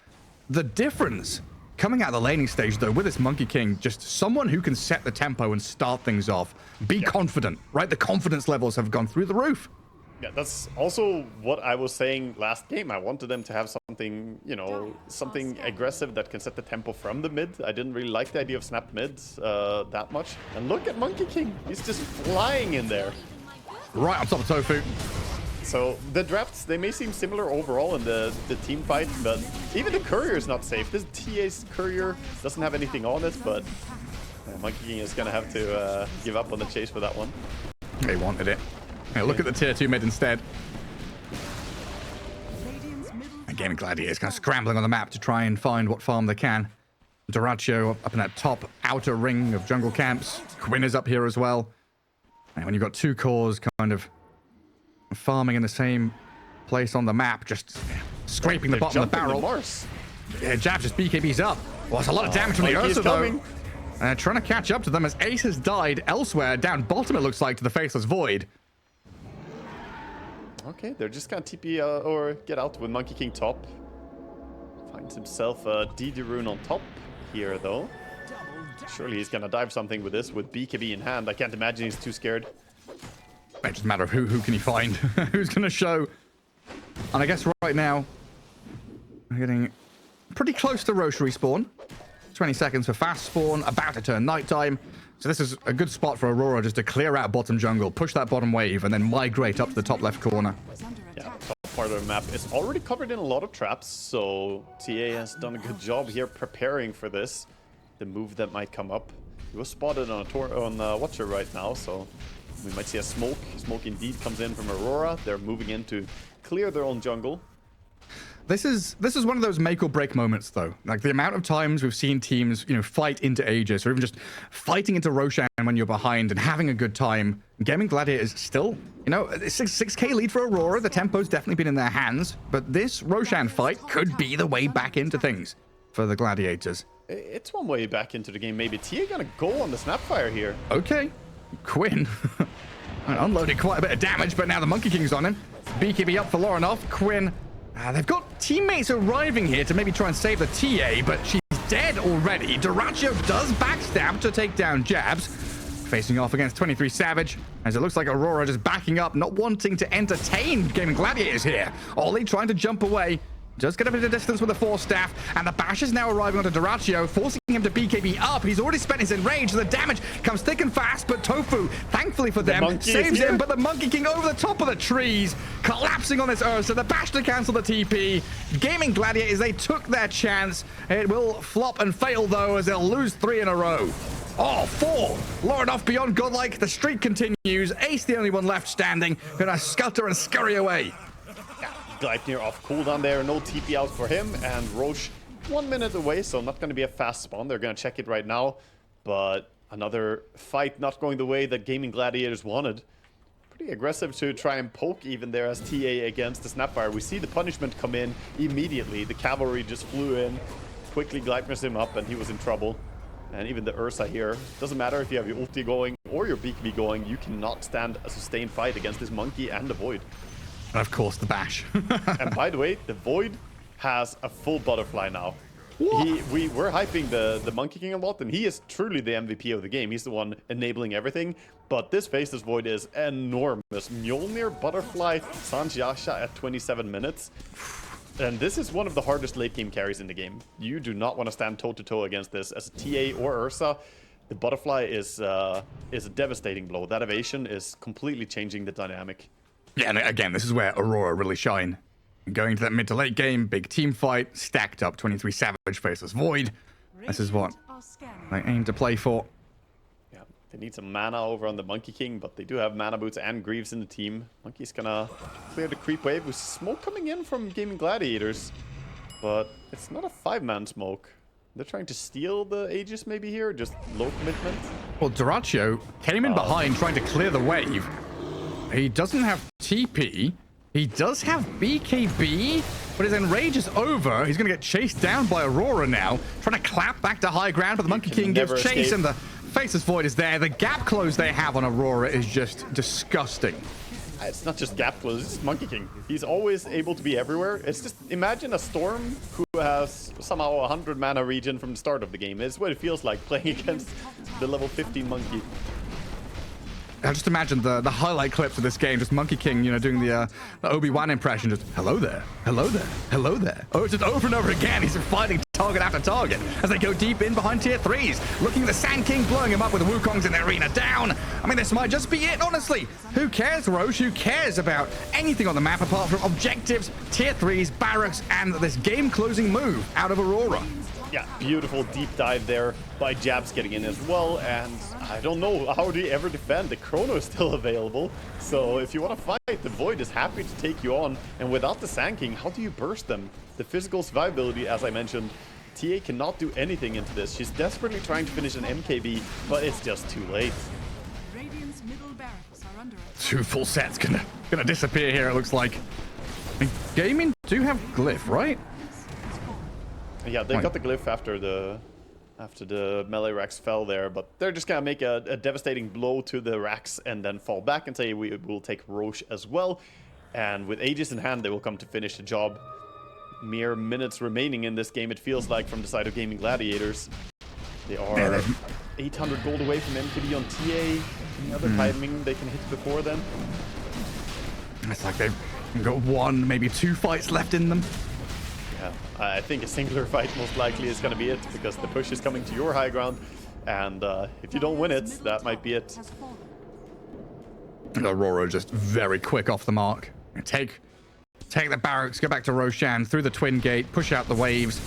Speaker 1: The difference coming out of the laning stage, though, with this Monkey King, just someone who can set the tempo and start things off. Be confident, right? The confidence levels have gone through the roof.
Speaker 2: Yeah, that's also what I was saying last game. I wanted them to have something, you know, something aggressive that can set the tempo from the mid. I didn't really like the idea of snap mids that much. And look at Monkey King. He's just flying in there.
Speaker 1: Right on top of Tofu.
Speaker 2: So the drafts, they may seem similar overall in the team fight, but even the courier is not safe. This TA's courier doesn't have anything on it, but Monkey King is going to have to give up on the chase for that one.
Speaker 1: They wanted it. Hey, look at the tier 2 mid instead. And Gaimin Gladiators kind of scrambling on the map to try and find what farm they can. Doracho up in that top outer ring of jungle camps. Quinn is up here as well. And when you've got 2 cores kind of farming in the same place on the map, just scraping the bottom of the barrel. Yeah, Jab just BKBs up. Well, it's a lot of damage from the Ursa though. Trying to catch up to them as Ace has died elsewhere. Down bottom it looks like to the Faceless Void.
Speaker 2: Okay, they're just gonna TP or get out with Monkey King top. Finds himself a DD rune on top here though. Surely he's gonna dive something with this with BKB in hand. I can't imagine he's too scared.
Speaker 1: It's just a matter of who can he find? Who's gonna show? And I guess right now we're getting pretty close to Roche respawn. 20 seconds for fast spawn, about to turn nighttime. So this is a good spot for Aurora just to clear out bottom jungle, push that bottom wave, and then migrate up to the top left corner.
Speaker 2: Yeah, top part of the map is already covered in a lot of traps, so TA has done a good job here preparing for this. The move that might come up. He was spotted on Watcher right now, so we might see a smoke. Smoke indeed comes in from Aurora. They're moving in to clear their own jungle.
Speaker 1: This is one of those make or break moments though. Like the amount of times we've seen teams, you know, fight into Aegis or even just fighting into Roshan when you're behind and having a good time. Gaimin Gladiators still, you know, 6k lead for Aurora. The tempo's definitely been in their hands, but this Roshan fight could be the way back into things for the Gladiators.
Speaker 2: It's one way back into the game. Maybe Tia gonna go on the Snapfire here.
Speaker 1: Okay, Quinn unloaded quite a bit of damage, but now the Monkey King's on him. BKB up for Lorinov. Quinn They've got teammates arriving here to maybe try and save the TA, but she's dead already. Dyrachyo does backstab to take down Jabs. Facing off against 23 Savage, as it looks like Aurora just backing up, not wanting to entertain Gaimin Gladiators here. Ollie trying to jump away. Just get a bit of distance with the Force Staff, and the Bash is now arriving onto Dyrachyo, forcing him to BKB up. He's already spent his enrage, so the damage comes thick and fast, but Tofu, thankfully for them, saves him, but the Monkey King over the top of the trees, collapsing on this Ursa. The Bash to cancel the TP. Gaimin Gladiators, they took their chance. It will flop and fail, though, as they'll lose 3 in a row. Oh, 4. Lorinov beyond godlike. The streak continues. Ace, the only one left standing, gonna scutter and scurry away.
Speaker 2: Gleipnir off cooldown there, no TP out for him, and Roche 1 minute away, so not going to be a fast spawn. They're going to check it right now, but another fight not going the way that Gaimin Gladiators wanted. Pretty aggressive to try and poke even there as TA against the Snapfire. We see the punishment come in immediately. The cavalry just flew in, quickly Gleipnir's him up, and he was in trouble. And even the Ursa here, doesn't matter if you have your ulti going or your BKB going, you cannot stand a sustained fight against this Monkey and the Void.
Speaker 1: And of course, the Bash.
Speaker 2: And by the way, the Void has a full butterfly now. We're hyping the Monkey King a lot, and he is truly the MVP of the game. He's the one enabling everything. But this Faceless Void is enormous. Mjolnir, Butterfly, Sanjasha at 27 minutes. And this is one of the hardest late game carries in the game. You do not want to stand toe-to-toe against this. As a TA or Ursa, the Butterfly is a devastating blow. That evasion is completely changing the dynamic.
Speaker 1: Yeah, and again, this is where Aurora really shine. Going to that mid to late game, big team fight, stacked up 23 Savage, Faceless Void. This is what they aim to play for.
Speaker 2: Yeah, they need some mana over on the Monkey King, but they do have Mana Boots and Greaves in the team. Monkey's gonna clear the creep wave with smoke coming in from Gaimin Gladiators. But it's not a 5-man smoke. They're trying to steal the Aegis maybe here, just low commitment.
Speaker 1: Well, Dyrachyo came in behind trying to clear the wave. He doesn't have TP. He does have BKB, but his enrage is over. He's going to get chased down by Aurora now, trying to clap back to high ground, but the Monkey King gives chase, and the Faceless Void is there. The gap close they have on Aurora is just disgusting.
Speaker 2: It's not just gap close, it's Monkey King. He's always able to be everywhere. It's just, imagine a Storm who has somehow 100 mana regen from the start of the game. It's what it feels like playing against the level 15 Monkey.
Speaker 1: I just imagine the highlight clips of this game, just Monkey King, you know, doing the Obi-Wan impression, just hello there, hello there, hello there. Oh, it's just over and over again. He's fighting target after target as they go deep in behind tier 3s. Looking at the Sand King, blowing him up with the Wukongs in the arena down. I mean, this might just be it, honestly. Who cares, Roche? Who cares about anything on the map apart from objectives, tier 3s, barracks, and this game-closing move out of Aurora?
Speaker 2: Yeah, beautiful deep dive there by Jabs getting in as well, and I don't know how do you ever defend. The Chrono is still available, so if you want to fight, the Void is happy to take you on, and without the Sand King, how do you burst them? The physical survivability, as I mentioned, TA cannot do anything into this. She's desperately trying to finish an MKB, but it's just too late.
Speaker 3: Radiant's middle barracks are under attack.
Speaker 1: 2 full sets gonna disappear here, it looks like. I mean, Gaimin do have Glyph, right?
Speaker 2: Yeah, they got the glyph after the melee racks fell there, but they're just gonna make a devastating blow to the racks and then fall back and say we will take Roche as well. And with Aegis in hand, they will come to finish the job. Mere minutes remaining in this game, it feels like, from the side of Gaimin Gladiators. They are 800 gold away from MKB on TA. Any other timing they can hit before then?
Speaker 1: It's like they've got 1, maybe 2 fights left in them.
Speaker 2: Yeah, I think a singular fight most likely is going to be it, because the push is coming to your high ground, and if you don't win it, that might be it.
Speaker 1: And Aurora just very quick off the mark. Take the barracks, go back to Roshan, through the twin gate, push out the waves,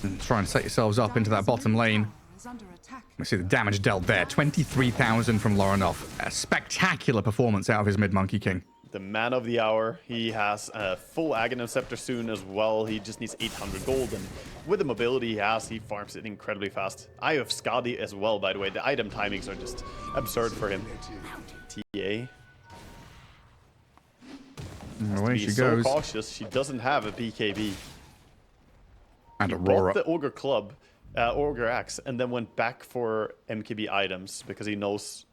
Speaker 1: and try and set yourselves up into that bottom lane. We see the damage dealt there, 23,000 from Lorinov. A spectacular performance out of his mid-Monkey King.
Speaker 2: The man of the hour. He has a full Aghanim Scepter soon as well. He just needs 800 gold, and with the mobility he has, he farms it incredibly fast. I have Skadi as well, by the way. The item timings are just absurd for him. TA.
Speaker 1: Away she
Speaker 2: so
Speaker 1: goes.
Speaker 2: Cautious. She doesn't have a BKB.
Speaker 1: And
Speaker 2: He
Speaker 1: Aurora.
Speaker 2: bought the Ogre Club, Ogre Axe, and then went back for MKB items because he knows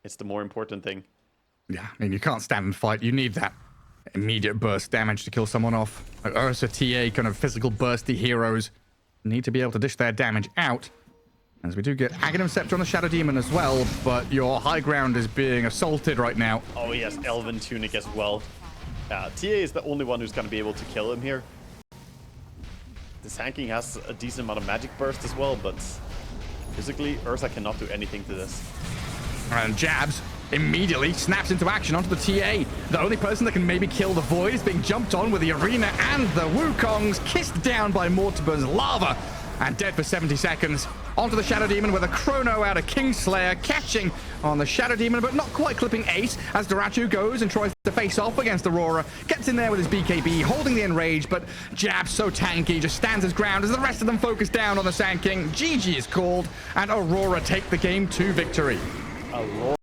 Speaker 2: it's the more important thing.
Speaker 1: Yeah, I mean, you can't stand and fight. You need that immediate burst damage to kill someone off. Ursa, TA, kind of physical bursty heroes need to be able to dish their damage out. As we do get Aghanim Scepter on the Shadow Demon as well, but your high ground is being assaulted right now.
Speaker 2: Oh, he has Elven Tunic as well. TA is the only one who's going to be able to kill him here. The Sand King has a decent amount of magic burst as well, but physically, Ursa cannot do anything to this.
Speaker 1: And Jabs immediately snaps into action onto the TA. The only person that can maybe kill the Void is being jumped on with the Arena and the Wukongs, kissed down by Mortimer's lava and dead for 70 seconds. Onto the Shadow Demon with a Chrono out of Kingslayer, catching on the Shadow Demon, but not quite clipping Ace as Dota2 goes and tries to face off against Aurora. Gets in there with his BKB, holding the Enrage, but Jab's so tanky, just stands his ground as the rest of them focus down on the Sand King. GG is called, and Aurora take the game to victory.
Speaker 2: Aurora